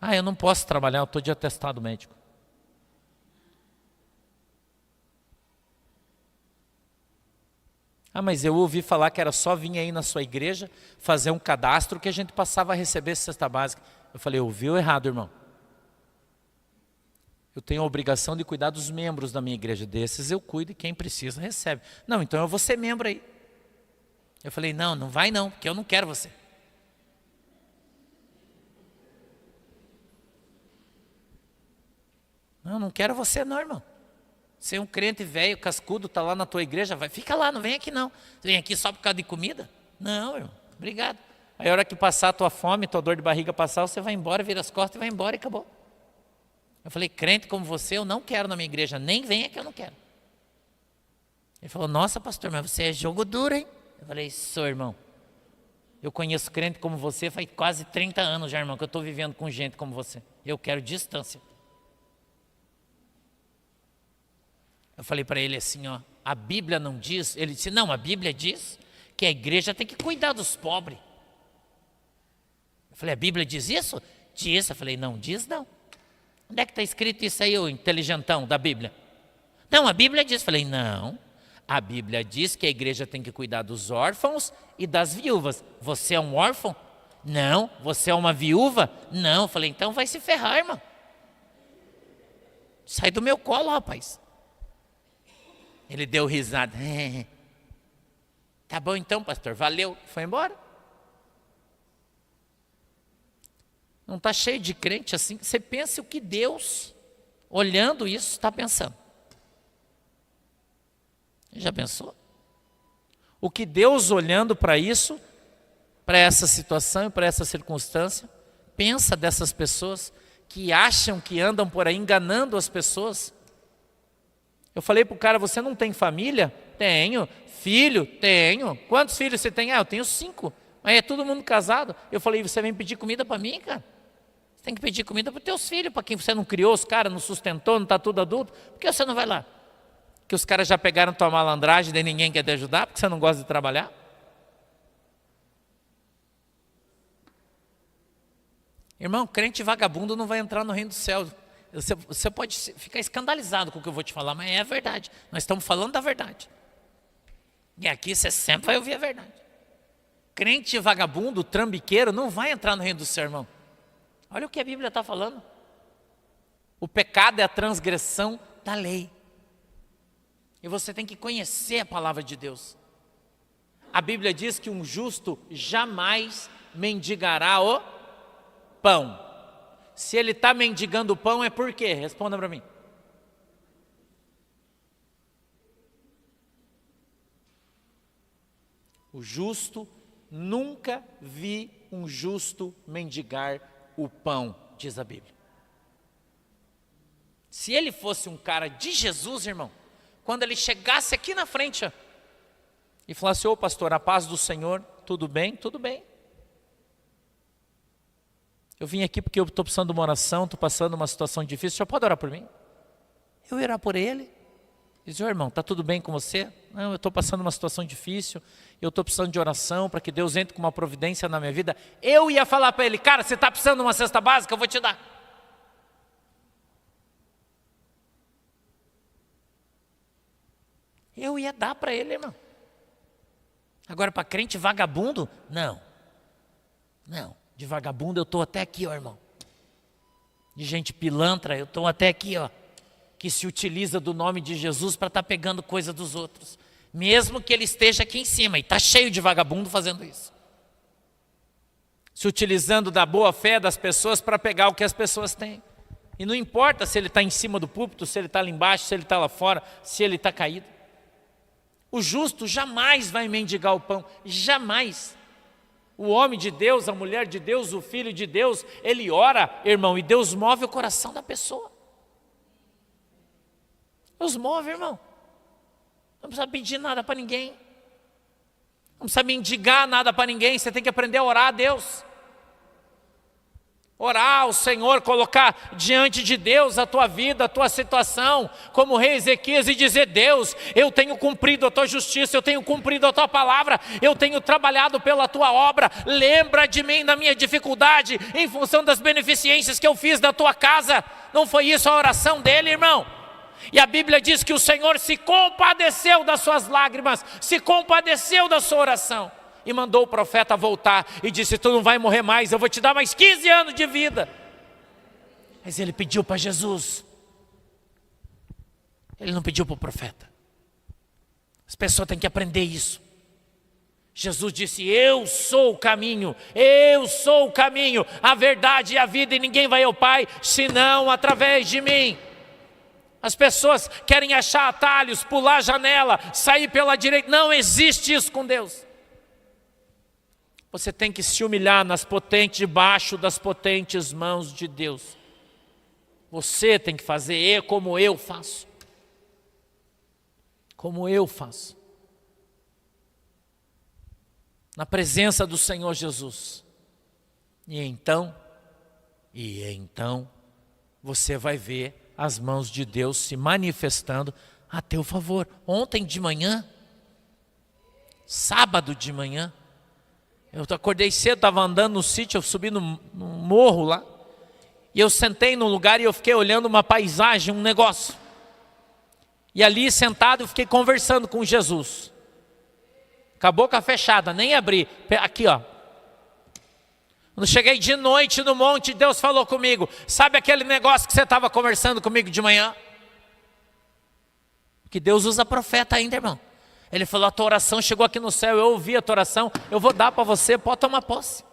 Ah, eu não posso trabalhar, eu estou de atestado médico. Ah, mas eu ouvi falar que era só vir aí na sua igreja, fazer um cadastro que a gente passava a receber cesta básica. Eu falei, ouviu errado, irmão. Eu tenho a obrigação de cuidar dos membros da minha igreja. Desses eu cuido e quem precisa recebe. Não, então eu vou ser membro aí. Eu falei, não, não vai não, porque eu não quero você. Não quero você não, irmão. Você é um crente velho, cascudo, está lá na tua igreja, fica lá, não vem aqui não. Você vem aqui só por causa de comida? Não, irmão, obrigado. Aí a hora que passar a tua fome, tua dor de barriga passar, você vai embora, vira as costas e vai embora e acabou. Eu falei, crente como você, eu não quero na minha igreja, nem venha que eu não quero. Ele falou, nossa pastor, mas você é jogo duro, hein? Eu falei, sou, irmão. Eu conheço crente como você faz quase 30 anos já, irmão, que eu estou vivendo com gente como você. Eu quero distância. Eu falei para ele assim, ó, a Bíblia não diz? Ele disse, não, a Bíblia diz que a igreja tem que cuidar dos pobres. Eu falei, a Bíblia diz isso? Diz. Eu falei, não diz não. Onde é que está escrito isso aí, o inteligentão da Bíblia? Não, a Bíblia diz. Eu falei, não, a Bíblia diz que a igreja tem que cuidar dos órfãos e das viúvas. Você é um órfão? Não. Você é uma viúva? Não. Eu falei, então vai se ferrar, irmão. Sai do meu colo, rapaz. Ele deu risada. Tá bom então, pastor, valeu. Foi embora. Não está cheio de crente assim? Você pensa o que Deus, olhando isso, está pensando. Já pensou? O que Deus, olhando para isso, para essa situação e para essa circunstância, pensa dessas pessoas que acham que andam por aí enganando as pessoas. Eu falei para o cara, você não tem família? Tenho. Filho? Tenho. Quantos filhos você tem? Ah, eu tenho 5. Mas é todo mundo casado. Eu falei, você vem pedir comida para mim, cara? Você tem que pedir comida para os teus filhos, para quem você não criou, os caras não sustentou, não está tudo adulto. Por que você não vai lá? Que os caras já pegaram tua malandragem, daí ninguém quer te ajudar, porque você não gosta de trabalhar? Irmão, crente vagabundo não vai entrar no reino do céu. Você pode ficar escandalizado com o que eu vou te falar, mas é a verdade. Nós estamos falando da verdade. E aqui você sempre vai ouvir a verdade. Crente vagabundo, trambiqueiro, não vai entrar no reino do céu, irmão. Olha o que a Bíblia está falando. O pecado é a transgressão da lei. E você tem que conhecer a palavra de Deus. A Bíblia diz que um justo jamais mendigará o pão. Se ele está mendigando o pão, é por quê? Responda para mim. O justo, nunca vi um justo mendigar o pão, diz a Bíblia. Se ele fosse um cara de Jesus, irmão, quando ele chegasse aqui na frente e falasse, ô pastor, a paz do Senhor, tudo bem? Tudo bem. Eu vim aqui porque eu estou precisando de uma oração, estou passando uma situação difícil, o senhor pode orar por mim? Eu ia orar por ele. Diz, ô irmão, está tudo bem com você? Não, eu estou passando uma situação difícil, eu estou precisando de oração para que Deus entre com uma providência na minha vida. Eu ia falar para ele, cara, você está precisando de uma cesta básica? Eu vou te dar. Eu ia dar para ele, irmão. Agora para crente vagabundo, não. De vagabundo eu estou até aqui, ó, irmão. De gente pilantra, eu estou até aqui, ó. Que se utiliza do nome de Jesus para estar pegando coisa dos outros. Mesmo que ele esteja aqui em cima. E está cheio de vagabundo fazendo isso. Se utilizando da boa fé das pessoas para pegar o que as pessoas têm. E não importa se ele está em cima do púlpito, se ele está lá embaixo, se ele está lá fora, se ele está caído. O justo jamais vai mendigar o pão. Jamais. O homem de Deus, a mulher de Deus, o filho de Deus, ele ora, irmão, e Deus move o coração da pessoa. Deus move, irmão. Não precisa pedir nada para ninguém. Não precisa mendigar nada para ninguém. Você tem que aprender a orar a Deus. Orar ao Senhor, colocar diante de Deus a tua vida, a tua situação, como o rei Ezequias, e dizer, Deus, eu tenho cumprido a tua justiça, eu tenho cumprido a tua palavra, eu tenho trabalhado pela tua obra, lembra de mim na minha dificuldade, em função das beneficências que eu fiz na tua casa. Não foi isso a oração dele, irmão? E a Bíblia diz que o Senhor se compadeceu das suas lágrimas, se compadeceu da sua oração. E mandou o profeta voltar e disse: tu não vai morrer mais, eu vou te dar mais 15 anos de vida. Mas ele pediu para Jesus. Ele não pediu para o profeta. As pessoas têm que aprender isso. Jesus disse: eu sou o caminho, a verdade e a vida, e ninguém vai ao Pai senão através de mim. As pessoas querem achar atalhos, pular a janela, sair pela direita. Não existe isso com Deus. Você tem que se humilhar debaixo das potentes mãos de Deus. Você tem que fazer como eu faço. Como eu faço. Na presença do Senhor Jesus. E então você vai ver as mãos de Deus se manifestando a teu favor. Ontem de manhã, sábado de manhã, eu acordei cedo, estava andando no sítio, eu subi no morro lá, e eu sentei num lugar e eu fiquei olhando uma paisagem, um negócio. E ali sentado eu fiquei conversando com Jesus. Com a boca fechada, nem abri. Aqui, ó. Quando cheguei de noite no monte, Deus falou comigo: sabe aquele negócio que você estava conversando comigo de manhã? Que Deus usa profeta ainda, irmão. Ele falou: a tua oração chegou aqui no céu, eu ouvi a tua oração, eu vou dar para você, pode tomar posse.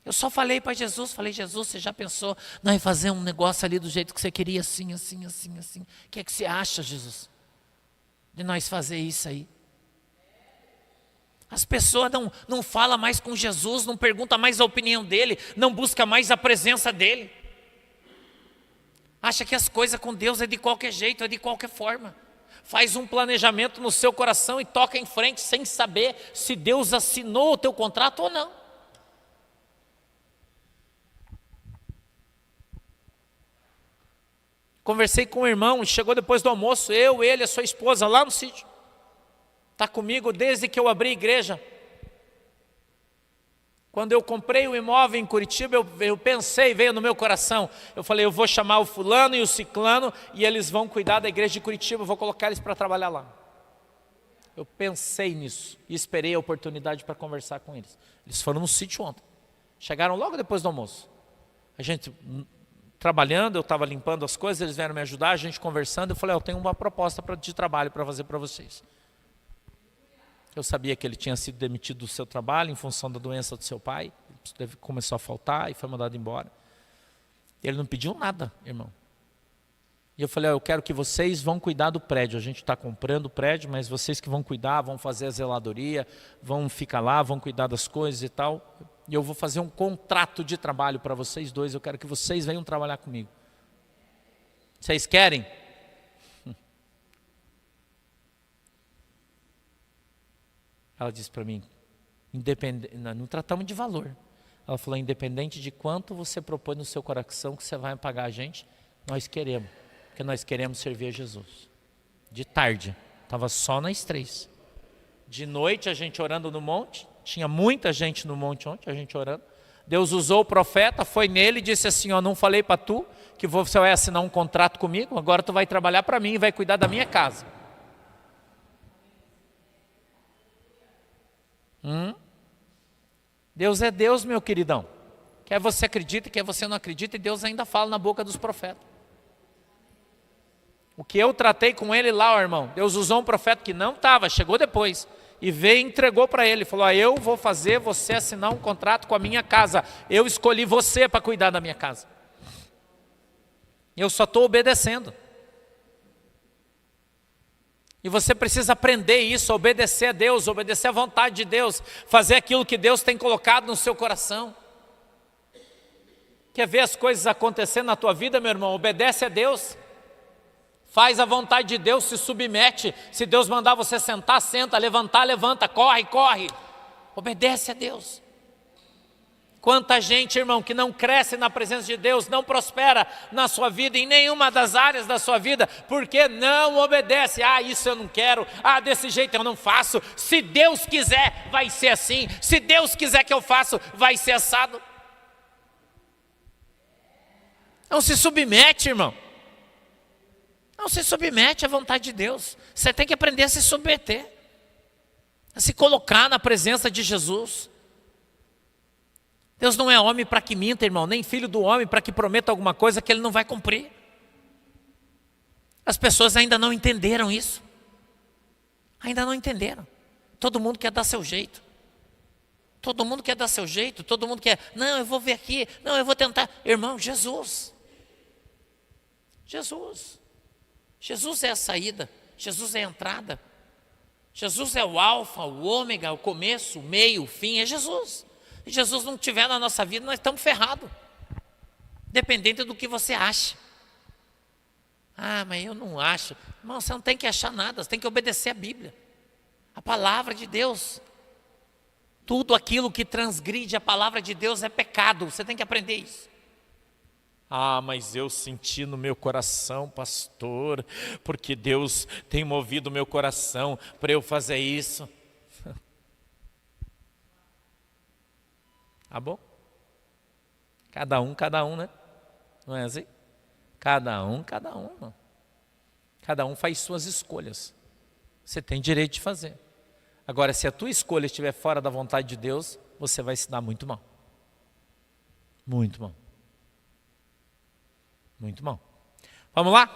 Eu só falei para Jesus, Jesus, você já pensou em fazer um negócio ali do jeito que você queria, assim. O que é que você acha, Jesus, de nós fazer isso aí? As pessoas não falam mais com Jesus, não perguntam mais a opinião dele, não buscam mais a presença dele. Acha que as coisas com Deus é de qualquer jeito, é de qualquer forma. Faz um planejamento no seu coração e toca em frente sem saber se Deus assinou o teu contrato ou não. Conversei com um irmão, chegou depois do almoço, ele, a sua esposa, lá no sítio. Está comigo desde que eu abri a igreja. Quando eu comprei o imóvel em Curitiba, eu pensei, veio no meu coração. Eu falei: eu vou chamar o fulano e o ciclano e eles vão cuidar da igreja de Curitiba, eu vou colocar eles para trabalhar lá. Eu pensei nisso e esperei a oportunidade para conversar com eles. Eles foram no sítio ontem. Chegaram logo depois do almoço. A gente trabalhando, eu estava limpando as coisas, eles vieram me ajudar, a gente conversando. Eu falei: eu tenho uma proposta de trabalho para fazer para vocês. Eu sabia que ele tinha sido demitido do seu trabalho em função da doença do seu pai. Começou a faltar e foi mandado embora. Ele não pediu nada, irmão. E eu falei: eu quero que vocês vão cuidar do prédio. A gente está comprando o prédio, mas vocês que vão cuidar, vão fazer a zeladoria, vão ficar lá, vão cuidar das coisas e tal. E eu vou fazer um contrato de trabalho para vocês dois. Eu quero que vocês venham trabalhar comigo. Vocês querem? Ela disse para mim: não tratamos de valor. Ela falou: independente de quanto você propõe no seu coração que você vai pagar a gente, nós queremos, porque nós queremos servir a Jesus. De tarde, estava só nós três. De noite a gente orando no monte, tinha muita gente no monte ontem, a gente orando. Deus usou o profeta, foi nele e disse assim: ó, não falei para tu que você vai assinar um contrato comigo, agora tu vai trabalhar para mim e vai cuidar da minha casa. Deus é Deus, meu queridão. Quer você acredite, quer você não acredite, Deus ainda fala na boca dos profetas. O que eu tratei com ele lá, ó, irmão, Deus usou um profeta que não estava, chegou depois, e veio e entregou para ele, falou: eu vou fazer você assinar um contrato com a minha casa, eu escolhi você para cuidar da minha casa. Eu só estou obedecendo. E você precisa aprender isso, obedecer a Deus, obedecer à vontade de Deus, fazer aquilo que Deus tem colocado no seu coração. Quer ver as coisas acontecendo na tua vida, meu irmão? Obedece a Deus. Faz a vontade de Deus, se submete. Se Deus mandar você sentar, senta, levantar, levanta, corre, corre. Obedece a Deus. Quanta gente, irmão, que não cresce na presença de Deus, não prospera na sua vida, em nenhuma das áreas da sua vida, porque não obedece. Ah, isso eu não quero, ah, desse jeito eu não faço. Se Deus quiser, vai ser assim. Se Deus quiser que eu faça, vai ser assado. Não se submete, irmão. Não se submete à vontade de Deus. Você tem que aprender a se submeter, a se colocar na presença de Jesus. Deus não é homem para que minta, irmão, nem filho do homem para que prometa alguma coisa que ele não vai cumprir. As pessoas ainda não entenderam isso. Ainda não entenderam. Todo mundo quer dar seu jeito. Todo mundo quer dar seu jeito. Todo mundo quer, não, eu vou ver aqui. Não, eu vou tentar. Irmão, Jesus. Jesus. Jesus é a saída. Jesus é a entrada. Jesus é o alfa, o ômega, o começo, o meio, o fim. É Jesus. Se Jesus não estiver na nossa vida, nós estamos ferrados. Dependendo do que você acha. Ah, mas eu não acho. Irmão, você não tem que achar nada, você tem que obedecer a Bíblia. A palavra de Deus. Tudo aquilo que transgride a palavra de Deus é pecado. Você tem que aprender isso. Ah, mas eu senti no meu coração, pastor, porque Deus tem movido o meu coração para eu fazer isso. Tá bom? Cada um, né? Não é assim? Cada um, irmão. Cada um faz suas escolhas. Você tem direito de fazer. Agora, se a tua escolha estiver fora da vontade de Deus, você vai se dar muito mal. Muito mal. Muito mal. Vamos lá?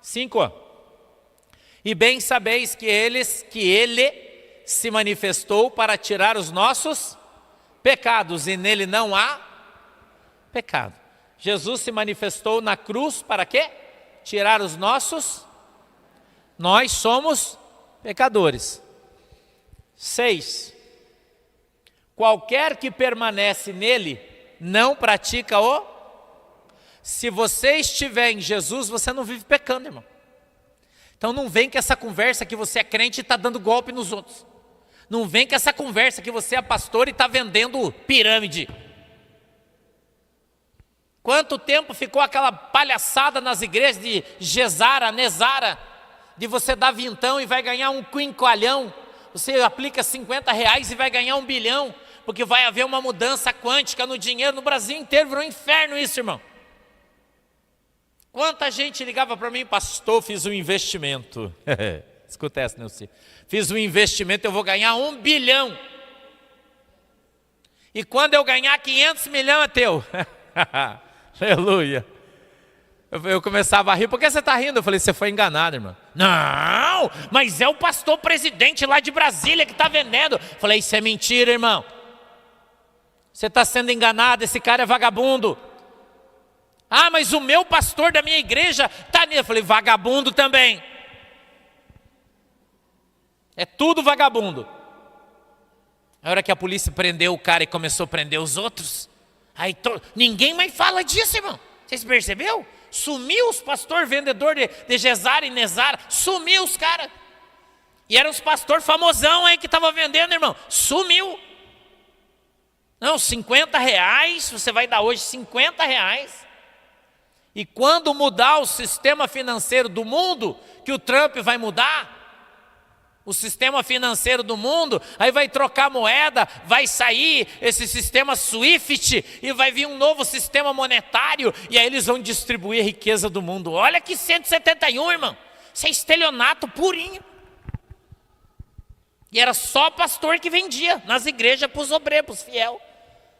5. E bem sabeis que ele se manifestou para tirar os nossos pecados, e nele não há pecado. Jesus se manifestou na cruz para quê? Tirar os nossos. Nós somos pecadores. 6. Qualquer que permanece nele não pratica o. Se você estiver em Jesus, você não vive pecando, irmão. Então não vem com essa conversa que você é crente e está dando golpe nos outros. Não vem com essa conversa que você é pastor e está vendendo pirâmide. Quanto tempo ficou aquela palhaçada nas igrejas de Gesara, Nezara, de você dar vintão e vai ganhar um quinqualhão, você aplica R$50 e vai ganhar 1 bilhão, porque vai haver uma mudança quântica no dinheiro no Brasil inteiro, virou um inferno isso, irmão. Quanta gente ligava para mim, pastor, fiz um investimento. Escuta essa, Neuci. Fiz um investimento, eu vou ganhar 1 bilhão. E quando eu ganhar 500 milhões é teu. Aleluia. Eu começava a rir. Por que você está rindo? Eu falei, você foi enganado, irmão. Não, mas é o pastor presidente lá de Brasília que está vendendo. Eu falei, isso é mentira, irmão. Você está sendo enganado, esse cara é vagabundo. Ah, mas o meu pastor da minha igreja está nele. Eu falei, vagabundo também. É tudo vagabundo. A hora que a polícia prendeu o cara e começou a prender os outros, aí ninguém mais fala disso, irmão. Vocês perceberam? Sumiu os pastores vendedores de Gesara e Nezara. Sumiu os caras. E eram os pastores famosão aí que estavam vendendo, irmão. Sumiu. Não, R$50, você vai dar hoje R$50. E quando mudar o sistema financeiro do mundo, que o Trump vai mudar, o sistema financeiro do mundo, aí vai trocar moeda, vai sair esse sistema SWIFT e vai vir um novo sistema monetário e aí eles vão distribuir a riqueza do mundo. Olha que 171, irmão. Isso é estelionato purinho. E era só pastor que vendia nas igrejas para os obreiros, para os fiel.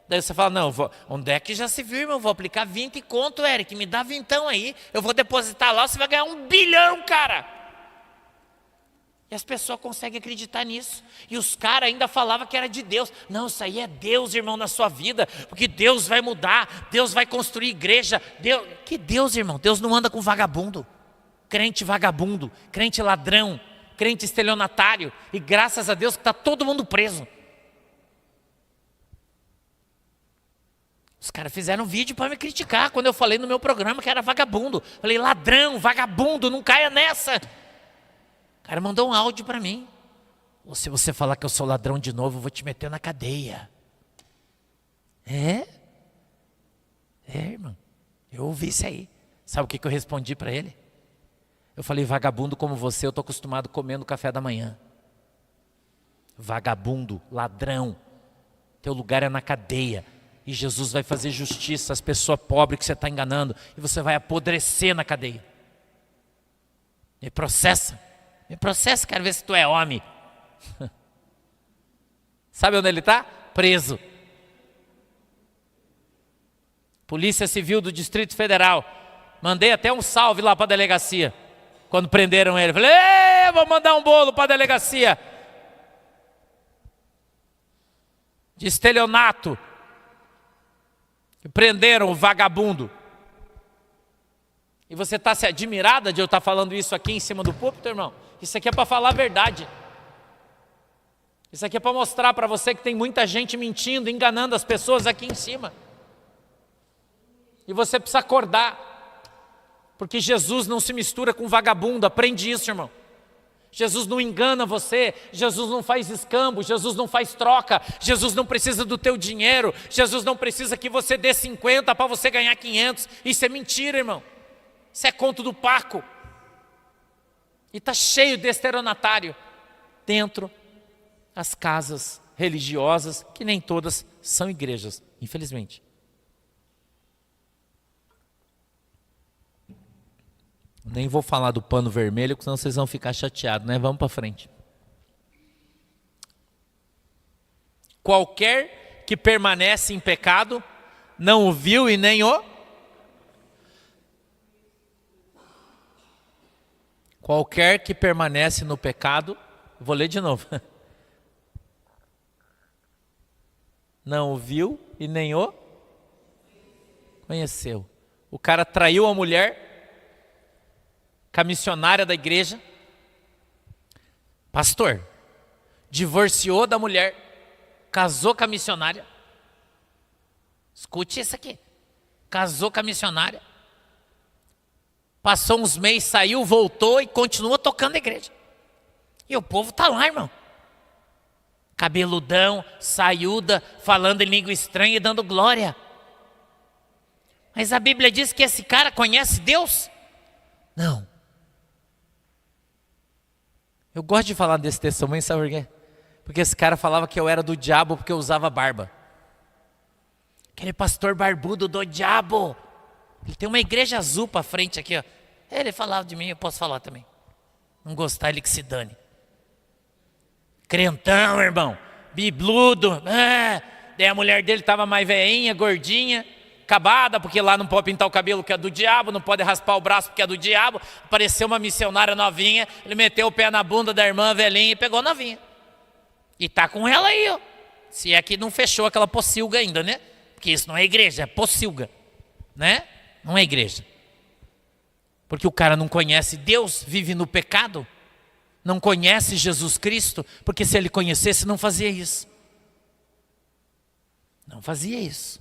Daí você fala, não, onde é que já se viu, irmão? Eu vou aplicar 20 conto, Eric, me dá vintão aí, eu vou depositar lá, você vai ganhar 1 bilhão, cara. E as pessoas conseguem acreditar nisso. E os caras ainda falavam que era de Deus. Não, isso aí é Deus, irmão, na sua vida, porque Deus vai mudar, Deus vai construir igreja. Deus... Que Deus, irmão? Deus não anda com vagabundo, vagabundo, crente ladrão, crente estelionatário. E graças a Deus que está todo mundo preso. Os caras fizeram um vídeo para me criticar quando eu falei no meu programa que era vagabundo. Falei, ladrão, vagabundo, não caia nessa. O cara mandou um áudio para mim. Se você falar que eu sou ladrão de novo, eu vou te meter na cadeia. É, irmão. Eu ouvi isso aí. Sabe o que eu respondi para ele? Eu falei, vagabundo como você, eu estou acostumado comendo no café da manhã. Vagabundo, ladrão. Teu lugar é na cadeia. E Jesus vai fazer justiça às pessoas pobres que você está enganando. E você vai apodrecer na cadeia. Me processa, quero ver se tu é homem. Sabe onde ele está? Preso. Polícia Civil do Distrito Federal. Mandei até um salve lá para a delegacia. Quando prenderam ele, falei, vou mandar um bolo para a delegacia. De estelionato. E prenderam o vagabundo. E você está se admirada de eu estar falando isso aqui em cima do púlpito, irmão? Isso aqui é para falar a verdade. Isso aqui é para mostrar para você que tem muita gente mentindo, enganando as pessoas aqui em cima. E você precisa acordar. Porque Jesus não se mistura com vagabundo, aprende isso, irmão. Jesus não engana você, Jesus não faz escambo, Jesus não faz troca, Jesus não precisa do teu dinheiro, Jesus não precisa que você dê 50 para você ganhar 500. Isso é mentira, irmão. Isso é conto do Paco. E está cheio de estelionatário dentro das casas religiosas, que nem todas são igrejas, infelizmente. Nem vou falar do pano vermelho, senão vocês vão ficar chateados, né? Vamos para frente. Qualquer que permanece em pecado, não o viu e nem o... Qualquer que permanece no pecado, vou ler de novo. Não o viu e nem o conheceu. O cara traiu a mulher, com a missionária da igreja, pastor, divorciou da mulher, casou com a missionária. Escute isso aqui. Casou com a missionária. Passou uns meses, saiu, voltou e continua tocando a igreja. E o povo está lá, irmão. Cabeludão, saiuda, falando em língua estranha e dando glória. Mas a Bíblia diz que esse cara conhece Deus? Não. Eu gosto de falar desse testemunho, sabe por quê? Porque esse cara falava que eu era do diabo porque eu usava barba. Aquele pastor barbudo do diabo. Ele tem uma igreja azul para frente aqui, ó. Ele falava de mim, eu posso falar também. Não gostar, ele que se dane. Crentão, irmão. Bibludo. Daí a mulher dele estava mais veinha, gordinha, acabada, porque lá não pode pintar o cabelo que é do diabo, não pode raspar o braço porque é do diabo. Apareceu uma missionária novinha, ele meteu o pé na bunda da irmã velhinha e pegou a novinha. E tá com ela aí, ó. Se é que não fechou aquela pocilga ainda, né? Porque isso não é igreja, é pocilga, né? Não é igreja. Porque o cara não conhece Deus, vive no pecado, não conhece Jesus Cristo, porque se ele conhecesse não fazia isso. Não fazia isso.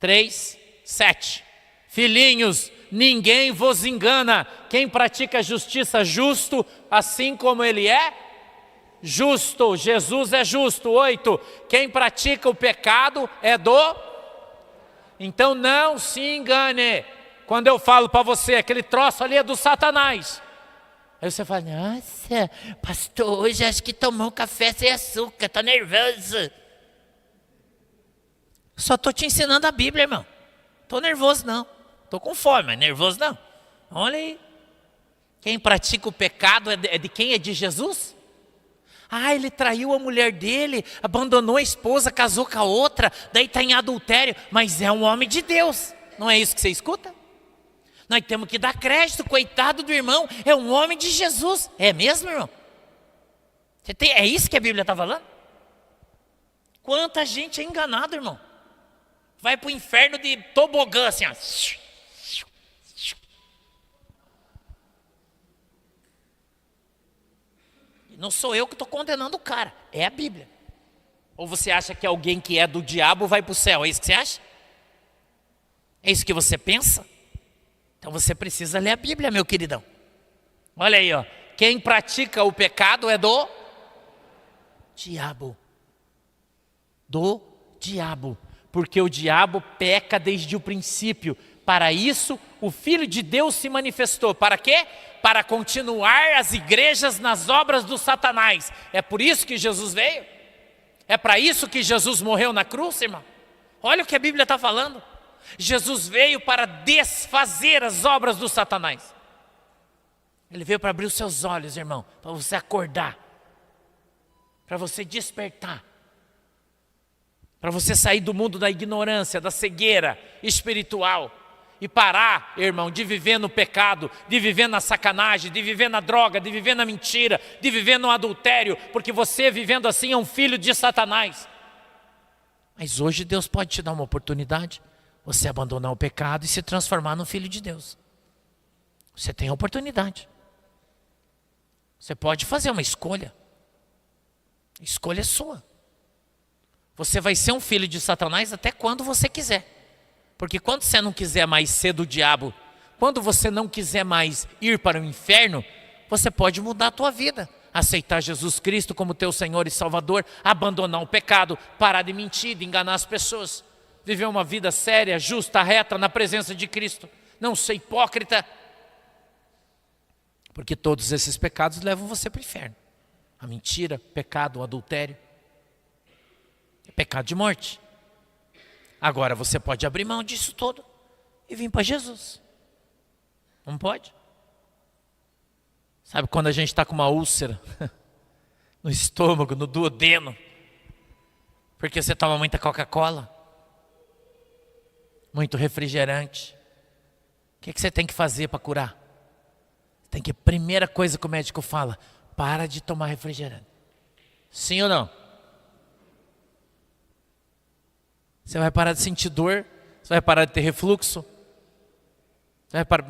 3:7. Filhinhos, ninguém vos engana. Quem pratica justiça justo, assim como ele é justo. Jesus é justo. 8. Quem pratica o pecado é do... Então não se engane. Quando eu falo para você, aquele troço ali é do Satanás. Aí você fala, nossa, pastor, hoje acho que tomou um café sem açúcar, está nervoso. Só estou te ensinando a Bíblia, irmão. Estou nervoso não. Estou com fome, mas nervoso não. Olha aí. Quem pratica o pecado é de quem? É de Jesus? Ah, ele traiu a mulher dele, abandonou a esposa, casou com a outra, daí está em adultério, mas é um homem de Deus. Não é isso que você escuta? Nós temos que dar crédito, coitado do irmão, é um homem de Jesus. É mesmo, irmão? É isso que a Bíblia está falando? Quanta gente é enganada, irmão. Vai para o inferno de tobogã, assim, ó. Não sou eu que estou condenando o cara, é a Bíblia. Ou você acha que alguém que é do diabo vai para o céu? É isso que você acha? É isso que você pensa? Então você precisa ler a Bíblia, meu queridão. Olha aí, ó. Quem pratica o pecado é do diabo. Do diabo. Porque o diabo peca desde o princípio. Para isso, o Filho de Deus se manifestou. Para quê? Para continuar as igrejas nas obras do Satanás. É por isso que Jesus veio? É para isso que Jesus morreu na cruz, irmão? Olha o que a Bíblia está falando. Jesus veio para desfazer as obras do Satanás. Ele veio para abrir os seus olhos, irmão, para você acordar, para você despertar, para você sair do mundo da ignorância, da cegueira espiritual e parar, irmão, de viver no pecado, de viver na sacanagem, de viver na droga, de viver na mentira, de viver no adultério, porque você vivendo assim é um filho de Satanás. Mas hoje Deus pode te dar uma oportunidade, você abandonar o pecado e se transformar num filho de Deus. Você tem a oportunidade. Você pode fazer uma escolha. A escolha é sua. Você vai ser um filho de Satanás até quando você quiser. Porque quando você não quiser mais ser do diabo, quando você não quiser mais ir para o inferno, você pode mudar a tua vida. Aceitar Jesus Cristo como teu Senhor e Salvador, abandonar o pecado, parar de mentir, de enganar as pessoas, viver uma vida séria, justa, reta, na presença de Cristo, não ser hipócrita, porque todos esses pecados levam você para o inferno. A mentira, o pecado, o adultério, é pecado de morte. Agora você pode abrir mão disso tudo e vir para Jesus. Não pode? Sabe quando a gente está com uma úlcera no estômago, no duodeno, porque você toma muita Coca-Cola, muito refrigerante. O que você tem que fazer para curar? Tem que, primeira coisa que o médico fala, para de tomar refrigerante. Sim ou não? Você vai parar de sentir dor, você vai parar de ter refluxo,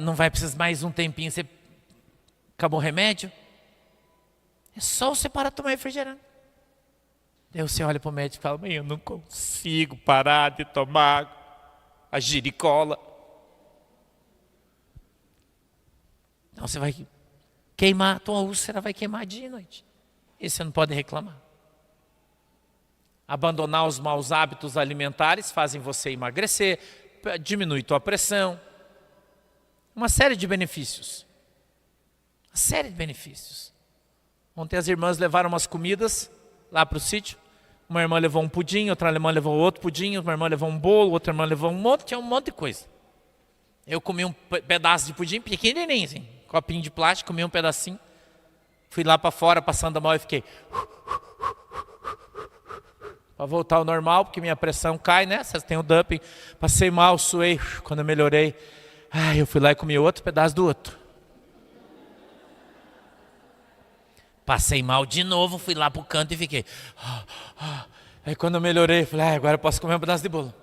não vai precisar mais um tempinho, você acabou o remédio. É só você parar de tomar refrigerante. Daí você olha para o médico e fala, mãe, eu não consigo parar de tomar a giricola. Então você vai queimar, a tua úlcera vai queimar dia e noite. E você não pode reclamar. Abandonar os maus hábitos alimentares fazem você emagrecer, diminui tua pressão. Uma série de benefícios. Uma série de benefícios. Ontem as irmãs levaram umas comidas lá para o sítio. Uma irmã levou um pudim, outra irmã levou outro pudim, uma irmã levou um bolo, outra irmã levou tinha um monte de coisa. Eu comi um pedaço de pudim pequenininho, assim, copinho de plástico, comi um pedacinho. Fui lá para fora, passando mal e fiquei... para voltar ao normal, porque minha pressão cai, né? Vocês têm o dumping. Passei mal, suei. Quando eu melhorei, eu fui lá e comi outro pedaço do outro. Passei mal de novo, fui lá para o canto e fiquei. Aí quando eu melhorei, falei, agora eu posso comer um pedaço de bolo.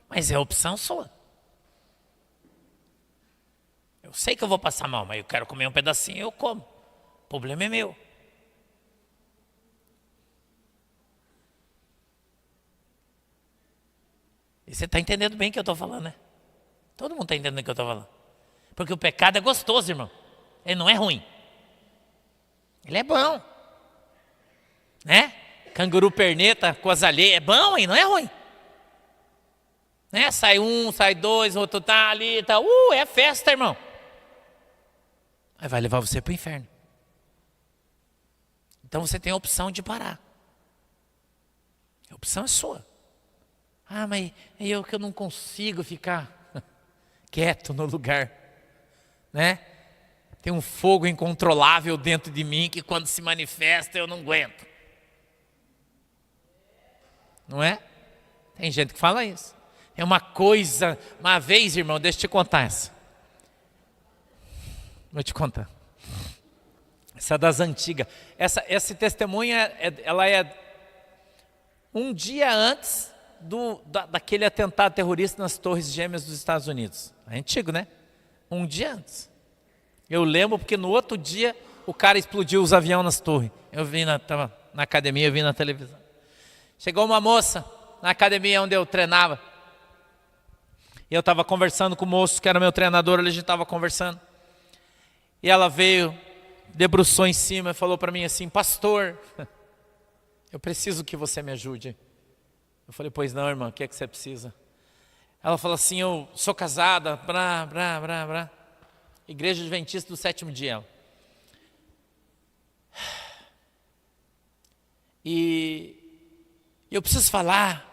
Mas é opção sua. Eu sei que eu vou passar mal, mas eu quero comer um pedacinho, eu como. O problema é meu. E você está entendendo bem o que eu estou falando, né? Todo mundo está entendendo o que eu estou falando. Porque o pecado é gostoso, irmão. Ele não é ruim. Ele é bom. Né? Canguru perneta com as alheias. É bom, hein? Não é ruim. Né? Sai um, sai dois, o outro tá ali, tá. É festa, irmão. Aí vai levar você para o inferno. Então você tem a opção de parar. A opção é sua. Mas eu que eu não consigo ficar quieto no lugar, né? Tem um fogo incontrolável dentro de mim que quando se manifesta eu não aguento. Não é? Tem gente que fala isso. É uma coisa, uma vez, irmão, deixa eu te contar essa. Vou te contar. Essa é das antigas. Esse testemunho, ela é um dia antes daquele atentado terrorista nas Torres Gêmeas dos Estados Unidos. É antigo, né? Um dia antes. Eu lembro porque no outro dia o cara explodiu os aviões nas torres. Eu vi, estava na academia, eu vi na televisão. Chegou uma moça na academia onde eu treinava. E eu estava conversando com o moço que era meu treinador, a gente estava conversando. E ela veio, debruçou em cima e falou para mim assim, pastor, eu preciso que você me ajude. Eu falei, pois não, irmã, o que é que você precisa? Ela falou assim, eu sou casada, Igreja Adventista do Sétimo Dia. E E eu preciso falar.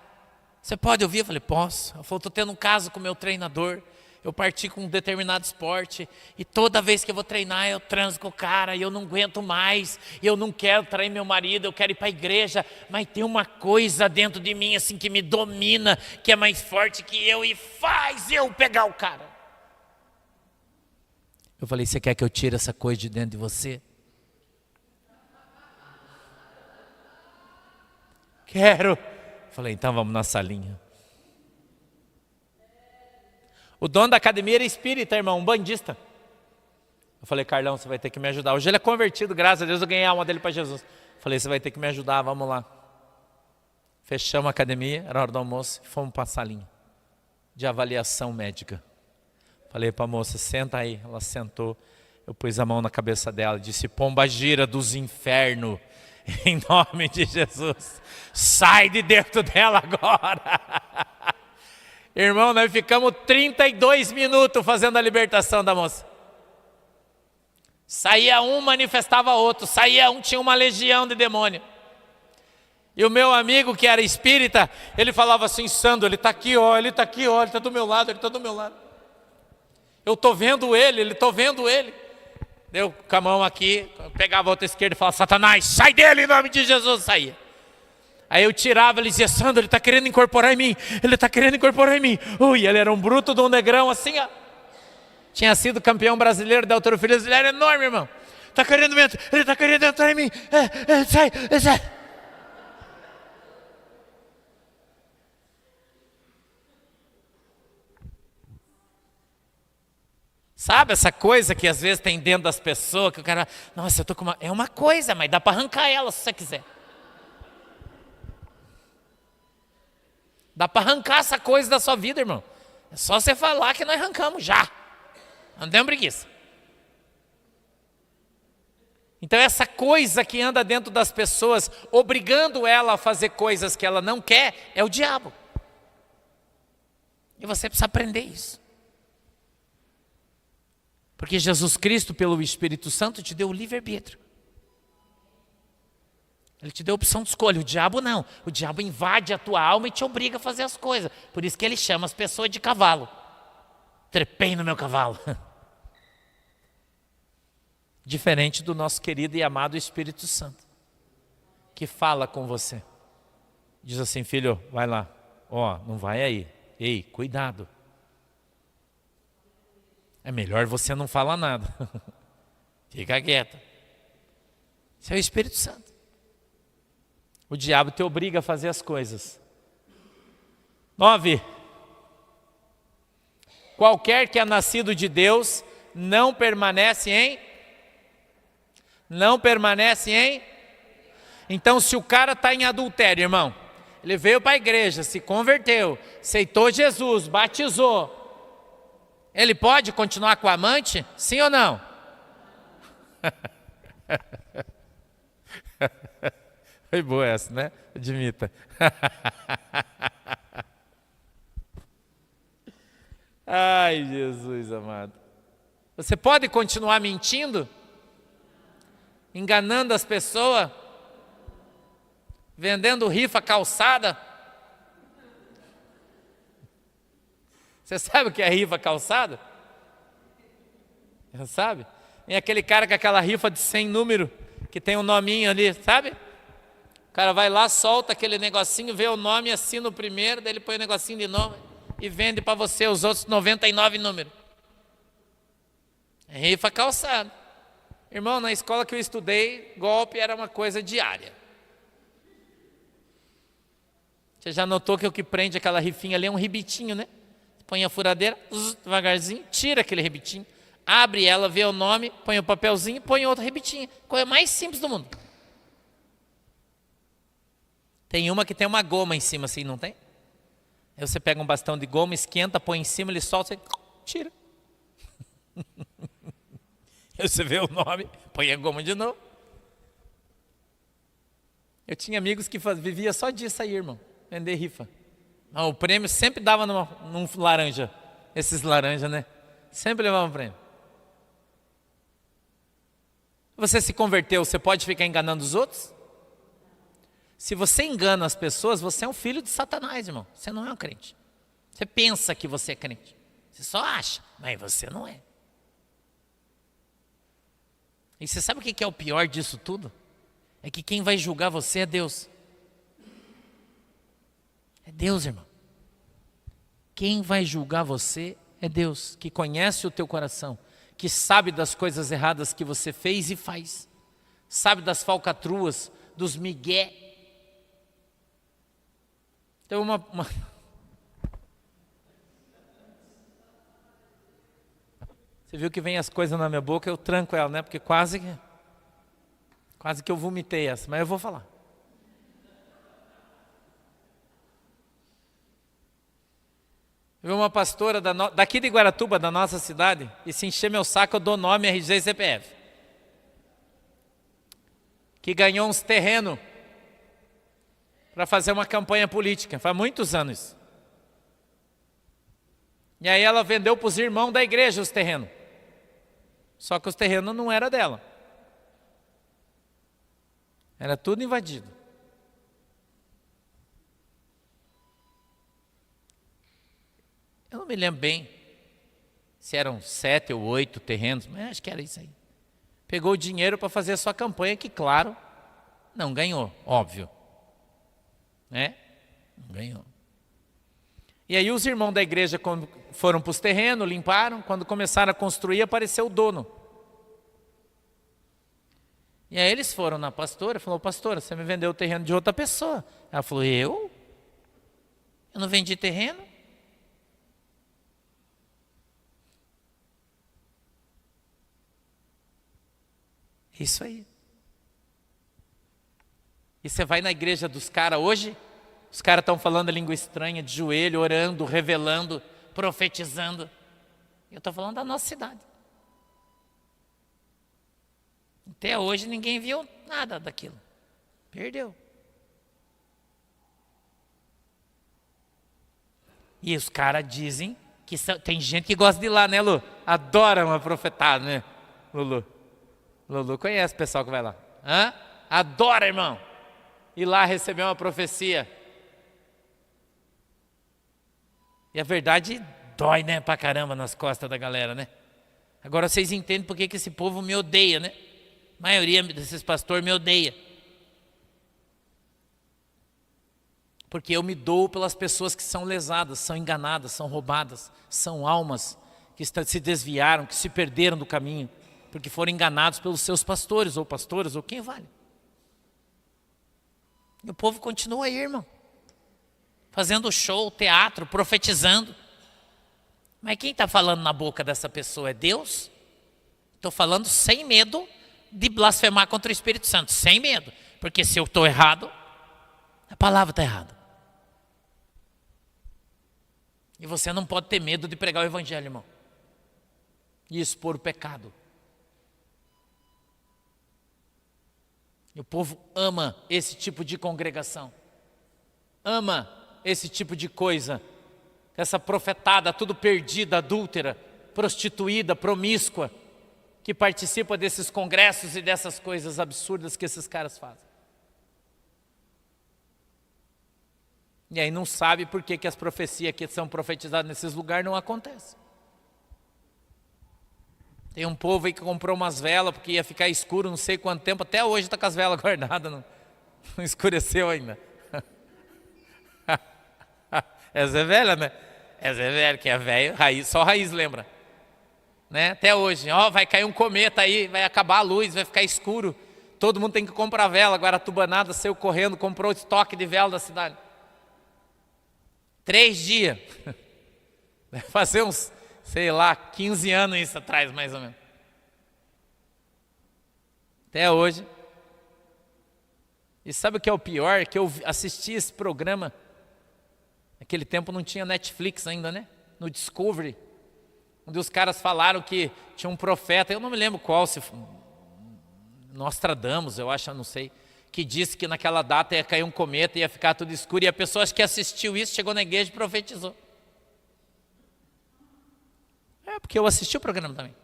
Você pode ouvir? Eu falei, posso. Ela falou, estou tendo um caso com o meu treinador. Eu parti com um determinado esporte e toda vez que eu vou treinar eu transo com o cara e eu não aguento mais. E eu não quero trair meu marido, eu quero ir para a igreja. Mas tem uma coisa dentro de mim assim que me domina, que é mais forte que eu e faz eu pegar o cara. Eu falei, você quer que eu tire essa coisa de dentro de você? Quero. Falei, então vamos na salinha. O dono da academia era espírita, irmão, um bandista. Eu falei, Carlão, você vai ter que me ajudar. Hoje ele é convertido, graças a Deus eu ganhei a alma dele para Jesus. Falei, você vai ter que me ajudar, vamos lá. Fechamos a academia, era hora do almoço, e fomos para a salinha de avaliação médica. Falei para a moça, senta aí. Ela sentou, eu pus a mão na cabeça dela e disse, pomba gira dos infernos, em nome de Jesus, sai de dentro dela agora. Irmão, nós ficamos 32 minutos fazendo a libertação da moça. Saía um, manifestava outro. Saía um, tinha uma legião de demônio. E o meu amigo que era espírita, ele falava assim, Sandro, ele está aqui, ó, ele está aqui, ó, ele está do meu lado, ele está do meu lado. Eu estou vendo ele estou vendo ele. Deu com a mão aqui, pegava a outra esquerda e falava, Satanás, sai dele em nome de Jesus, saía. Aí eu tirava, ele dizia, Sandro, ele está querendo incorporar em mim, ele está querendo incorporar em mim. Ui, ele era um bruto de um negrão assim, ó. Tinha sido campeão brasileiro da halterofilia, ele era enorme, irmão. Está querendo entrar, ele está querendo entrar em mim, sai. Sabe essa coisa que às vezes tem dentro das pessoas, que o cara, nossa, eu tô com uma... É uma coisa, mas dá para arrancar ela se você quiser. Dá para arrancar essa coisa da sua vida, irmão. É só você falar que nós arrancamos já. Não tem preguiça. Então essa coisa que anda dentro das pessoas, obrigando ela a fazer coisas que ela não quer, é o diabo. E você precisa aprender isso. Porque Jesus Cristo, pelo Espírito Santo, te deu o livre-arbítrio. Ele te deu a opção de escolha. O diabo não. O diabo invade a tua alma e te obriga a fazer as coisas. Por isso que ele chama as pessoas de cavalo. Trepei no meu cavalo. Diferente do nosso querido e amado Espírito Santo, que fala com você. Diz assim, filho, vai lá. Ó, não vai aí. Ei, cuidado. É melhor você não falar nada. Fica quieta. Esse é o Espírito Santo. O diabo te obriga a fazer as coisas. 9. Qualquer que é nascido de Deus não permanece em... Não permanece em... Então se o cara está em adultério, irmão, ele veio para a igreja, se converteu, aceitou Jesus, batizou, ele pode continuar com a amante? Sim ou não? Foi boa essa, né? Admita. Ai, Jesus amado. Você pode continuar mentindo? Enganando as pessoas? Vendendo rifa calçada? Você sabe o que é rifa calçada? Você sabe? Tem aquele cara com aquela rifa de 100 número, que tem um nominho ali, sabe? O cara vai lá, solta aquele negocinho, vê o nome, assina o primeiro, daí ele põe o negocinho de novo e vende para você os outros 99 números. É rifa calçada. Irmão, na escola que eu estudei, golpe era uma coisa diária. Você já notou que o que prende aquela rifinha ali é um ribitinho, né? Põe a furadeira, devagarzinho, tira aquele ribitinho, abre ela, vê o nome, põe o papelzinho, põe outro ribitinho. Coisa mais simples do mundo. Tem uma que tem uma goma em cima assim, não tem? Aí você pega um bastão de goma, esquenta, põe em cima, ele solta, você tira. Aí você vê o nome, põe a goma de novo. Eu tinha amigos que vivia só disso aí, irmão, vender rifa. O prêmio sempre dava num laranja, esses laranjas, né? Sempre levavam um prêmio. Você se converteu, você pode ficar enganando os outros? Se você engana as pessoas, você é um filho de Satanás, irmão. Você não é um crente. Você pensa que você é crente. Você só acha, mas você não é. E você sabe o que é o pior disso tudo? É que quem vai julgar você é Deus. É Deus, irmão. Quem vai julgar você é Deus, que conhece o teu coração, que sabe das coisas erradas que você fez e faz, sabe das falcatruas, dos migué. Então Você viu que vem as coisas na minha boca, eu tranco ela, né? Porque quase que eu vomitei essa, mas eu vou falar. Eu vi uma pastora daqui de Guaratuba, da nossa cidade, e se encher meu saco, eu dou nome, RG e CPF. Que ganhou uns terrenos para fazer uma campanha política, faz muitos anos. E aí ela vendeu para os irmãos da igreja os terrenos. Só que os terrenos não eram dela. Era tudo invadido. Eu não me lembro bem se eram 7 ou 8 terrenos, mas acho que era isso aí. Pegou o dinheiro para fazer a sua campanha, que claro, não ganhou, óbvio. Né? Não ganhou. E aí os irmãos da igreja foram para os terrenos, limparam, quando começaram a construir, apareceu o dono. E aí eles foram na pastora, falou: pastora, você me vendeu o terreno de outra pessoa. Ela falou: eu? Eu não vendi terreno? Isso aí. E você vai na igreja dos caras hoje, os caras estão falando a língua estranha, de joelho, orando, revelando, profetizando. Eu estou falando da nossa cidade. Até hoje ninguém viu nada daquilo. Perdeu. E os caras dizem que tem gente que gosta de ir lá, né, Lu? Adora uma profetada, né, Lulu? Lulu conhece o pessoal que vai lá. Hã? Adora, irmão, ir lá receber uma profecia. E a verdade dói, né, pra caramba nas costas da galera, né? Agora vocês entendem por que esse povo me odeia, né? A maioria desses pastores me odeia. Porque eu me dou pelas pessoas que são lesadas, são enganadas, são roubadas, são almas que se desviaram, que se perderam do caminho, porque foram enganados pelos seus pastores, ou pastoras, ou quem vale. E o povo continua aí, irmão, fazendo show, teatro, profetizando. Mas quem está falando na boca dessa pessoa é Deus? Estou falando sem medo de blasfemar contra o Espírito Santo, sem medo, porque se eu estou errado, a palavra está errada. E você não pode ter medo de pregar o evangelho, irmão, e expor o pecado. E o povo ama esse tipo de congregação, ama esse tipo de coisa, essa profetada tudo perdida, adúltera, prostituída, promíscua, que participa desses congressos e dessas coisas absurdas que esses caras fazem. E aí não sabe por que as profecias que são profetizadas nesses lugares não acontecem. Tem um povo aí que comprou umas velas porque ia ficar escuro não sei quanto tempo, até hoje está com as velas guardadas, não escureceu ainda. Essa é velha, né? Essa é velha, que é velho, raiz, só raiz lembra. Né? Até hoje, vai cair um cometa aí, vai acabar a luz, vai ficar escuro. Todo mundo tem que comprar vela. Guaratubanada saiu correndo, comprou o estoque de vela da cidade. 3 dias. Vai fazer uns, sei lá, 15 anos isso atrás, mais ou menos. Até hoje. E sabe o que é o pior? Que eu assisti esse programa. Naquele tempo não tinha Netflix ainda, né? No Discovery. Onde os caras falaram que tinha um profeta, eu não me lembro qual, se Nostradamus, eu acho, eu não sei, que disse que naquela data ia cair um cometa, ia ficar tudo escuro, e a pessoa que assistiu isso, chegou na igreja e profetizou. Porque eu assisti o programa também.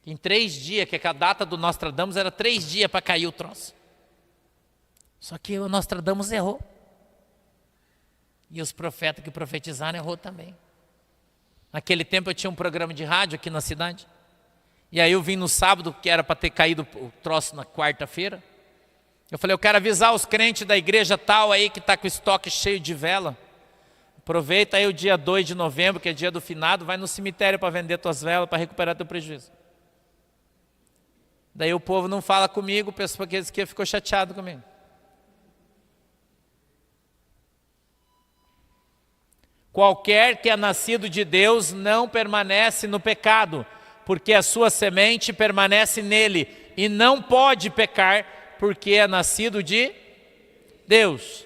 Em 3 dias, que a data do Nostradamus era 3 dias para cair o troço. Só que o Nostradamus errou. E os profetas que profetizaram errou também. Naquele tempo eu tinha um programa de rádio aqui na cidade. E aí eu vim no sábado, que era para ter caído o troço na quarta-feira. Eu falei, eu quero avisar os crentes da igreja tal aí que está com o estoque cheio de vela. Aproveita aí o dia 2 de novembro, que é dia do finado, vai no cemitério para vender tuas velas, para recuperar teu prejuízo. Daí o povo não fala comigo, pessoal que ficou chateado comigo. Qualquer que é nascido de Deus não permanece no pecado, porque a sua semente permanece nele, e não pode pecar, porque é nascido de Deus.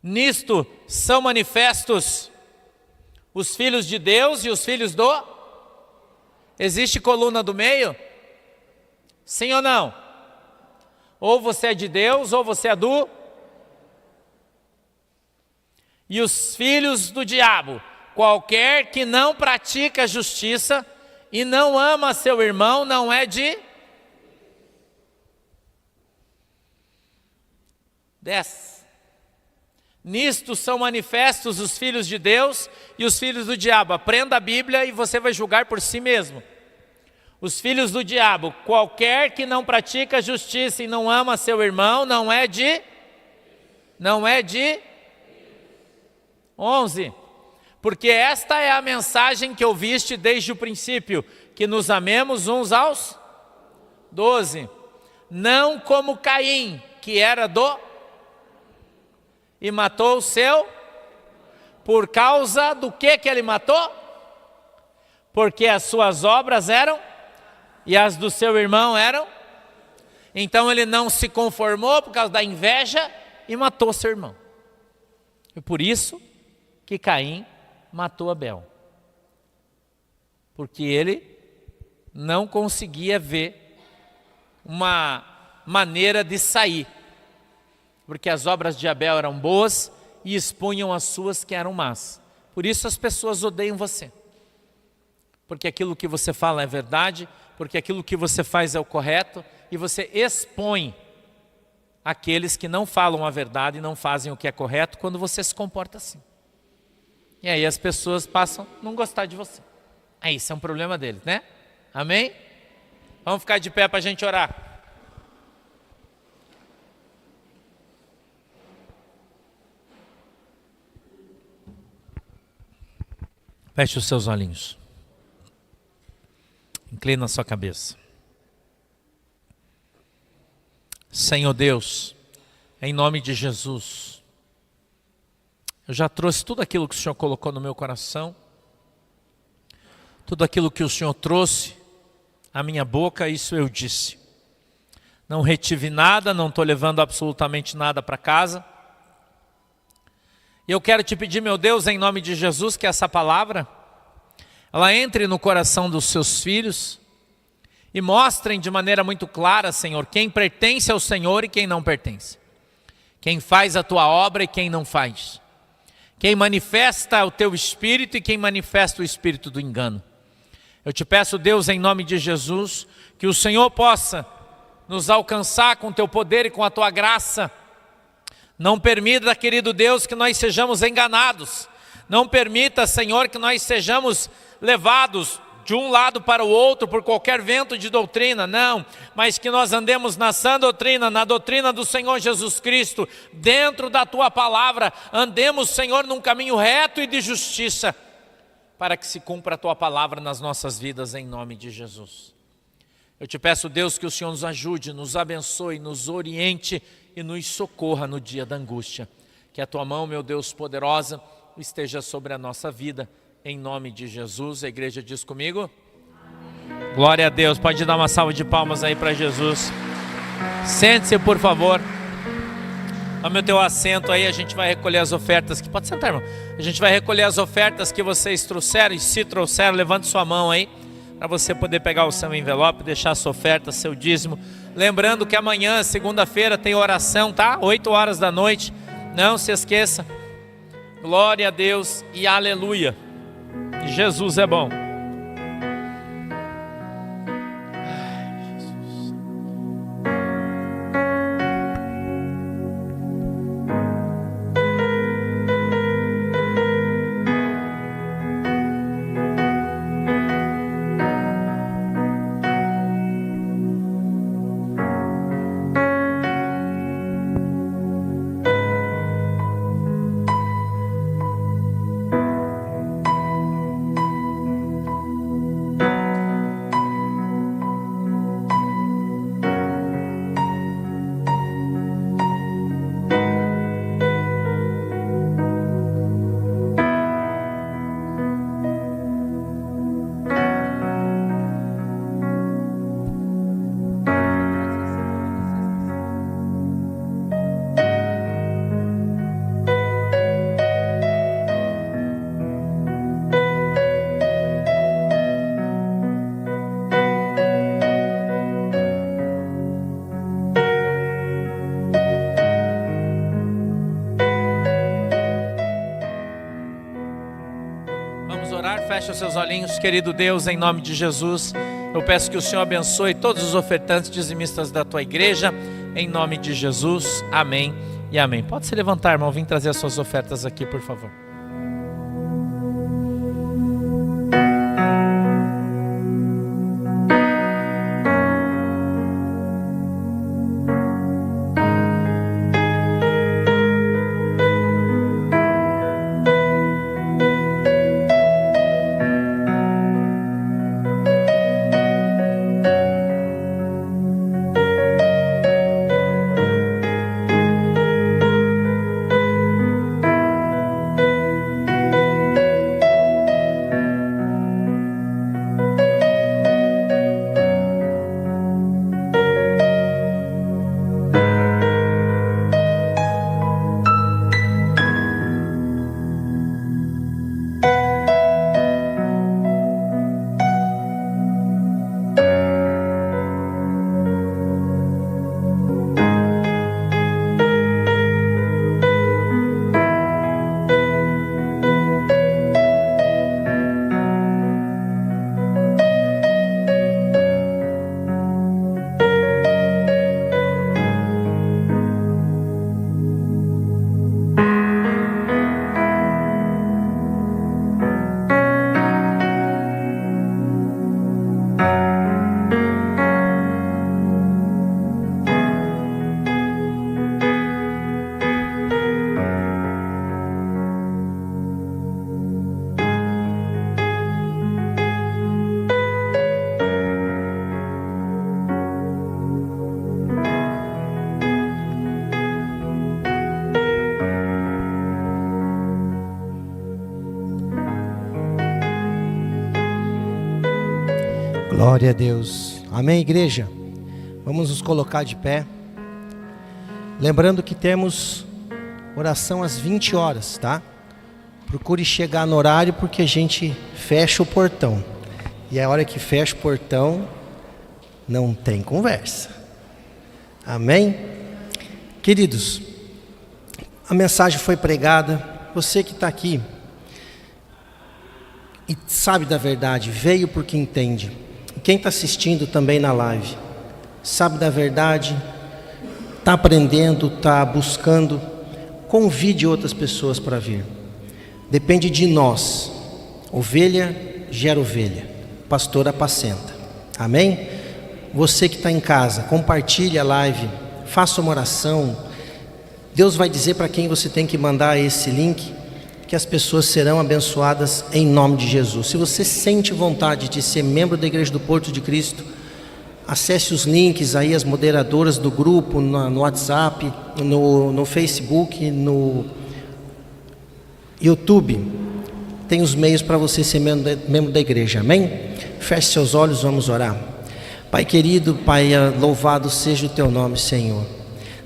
Nisto são manifestos os filhos de Deus e os filhos do... Existe coluna do meio? Sim ou não? Ou você é de Deus, ou você é do... E os filhos do diabo, qualquer que não pratica a justiça e não ama seu irmão, não é de... 10. Nisto são manifestos os filhos de Deus e os filhos do diabo. Aprenda a Bíblia e você vai julgar por si mesmo. Os filhos do diabo, qualquer que não pratica a justiça e não ama seu irmão, não é de... 11. Porque esta é a mensagem que ouviste desde o princípio, que nos amemos uns aos... 12. Não como Caim, que era do... e matou o seu... Por causa do que ele matou? Porque as suas obras eram... e as do seu irmão eram... Então ele não se conformou por causa da inveja e matou seu irmão. E por isso que Caim matou Abel. Porque ele não conseguia ver uma maneira de sair. Porque as obras de Abel eram boas e expunham as suas que eram más. Por isso as pessoas odeiam você. Porque aquilo que você fala é verdade, porque aquilo que você faz é o correto, e você expõe aqueles que não falam a verdade e não fazem o que é correto quando você se comporta assim. E aí as pessoas passam a não gostar de você. Aí isso é um problema deles, né? Amém? Vamos ficar de pé para a gente orar. Feche os seus olhinhos. Inclina a sua cabeça. Senhor Deus, em nome de Jesus, eu já trouxe tudo aquilo que o Senhor colocou no meu coração, tudo aquilo que o Senhor trouxe à minha boca, isso eu disse. Não retive nada, não estou levando absolutamente nada para casa. E eu quero te pedir, meu Deus, em nome de Jesus, que essa palavra, ela entre no coração dos seus filhos e mostrem de maneira muito clara, Senhor, quem pertence ao Senhor e quem não pertence. Quem faz a tua obra e quem não faz. Quem manifesta o teu espírito e quem manifesta o espírito do engano. Eu te peço, Deus, em nome de Jesus, que o Senhor possa nos alcançar com o teu poder e com a tua graça. Não permita, querido Deus, que nós sejamos enganados. Não permita, Senhor, que nós sejamos levados de um lado para o outro por qualquer vento de doutrina, não, mas que nós andemos na sã doutrina, na doutrina do Senhor Jesus Cristo, dentro da tua palavra, andemos, Senhor, num caminho reto e de justiça, para que se cumpra a tua palavra nas nossas vidas, em nome de Jesus. Eu te peço, Deus, que o Senhor nos ajude, nos abençoe, nos oriente e nos socorra no dia da angústia. Que a tua mão, meu Deus poderosa, esteja sobre a nossa vida, em nome de Jesus. A igreja diz comigo? Amém. Glória a Deus. Pode dar uma salva de palmas aí para Jesus. Sente-se, por favor. Tome o teu assento aí, a gente vai recolher as ofertas. Pode sentar, irmão. A gente vai recolher as ofertas que vocês trouxeram. E se trouxeram, levante sua mão aí, para você poder pegar o seu envelope, deixar a sua oferta, seu dízimo. Lembrando que amanhã, segunda-feira, tem oração, tá? 8 horas da noite. Não se esqueça. Glória a Deus e aleluia. Jesus é bom. Ai, Jesus. Vamos orar, fecha os seus olhinhos. Querido Deus, em nome de Jesus, eu peço que o Senhor abençoe todos os ofertantes dizimistas da tua igreja, em nome de Jesus, amém e amém. Pode se levantar, irmão, vim trazer as suas ofertas aqui, por favor. Glória a Deus. Amém, igreja? Vamos nos colocar de pé. Lembrando que temos oração às 20 horas, tá? Procure chegar no horário porque a gente fecha o portão. E a hora que fecha o portão, não tem conversa. Amém? Queridos, a mensagem foi pregada. Você que está aqui e sabe da verdade, veio porque entende. Quem está assistindo também na live, sabe da verdade, está aprendendo, está buscando, convide outras pessoas para vir. Depende de nós. Ovelha gera ovelha, pastor apacenta. Amém? Você que está em casa, compartilhe a live, faça uma oração. Deus vai dizer para quem você tem que mandar esse link, que as pessoas serão abençoadas em nome de Jesus. Se você sente vontade de ser membro da Igreja do Porto de Cristo, acesse os links aí, as moderadoras do grupo, no WhatsApp, no Facebook, no YouTube. Tem os meios para você ser membro da igreja, amém? Feche seus olhos, vamos orar. Pai querido, Pai, louvado seja o teu nome, Senhor.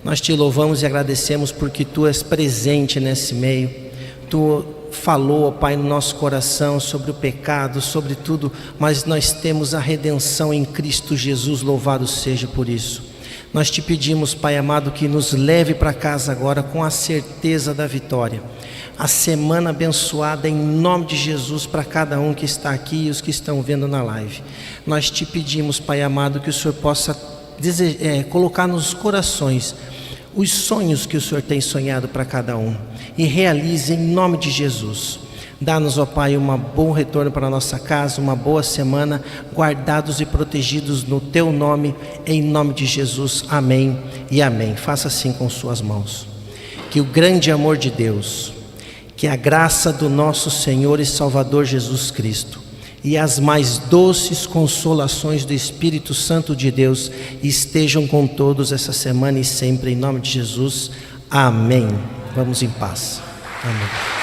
Nós te louvamos e agradecemos porque tu és presente nesse meio. Tu falou, Pai, no nosso coração sobre o pecado, sobre tudo, mas nós temos a redenção em Cristo Jesus, louvado seja por isso. Nós te pedimos, Pai amado, que nos leve para casa agora com a certeza da vitória. A semana abençoada em nome de Jesus para cada um que está aqui e os que estão vendo na live. Nós te pedimos, Pai amado, que o Senhor possa colocar nos corações os sonhos que o Senhor tem sonhado para cada um e realize em nome de Jesus. Dá-nos, ó Pai, um bom retorno para a nossa casa, uma boa semana, guardados e protegidos no Teu nome, em nome de Jesus, amém e amém. Faça assim com suas mãos. Que o grande amor de Deus, que a graça do nosso Senhor e Salvador Jesus Cristo e as mais doces consolações do Espírito Santo de Deus estejam com todos essa semana e sempre, em nome de Jesus, amém. Vamos em paz. Amém.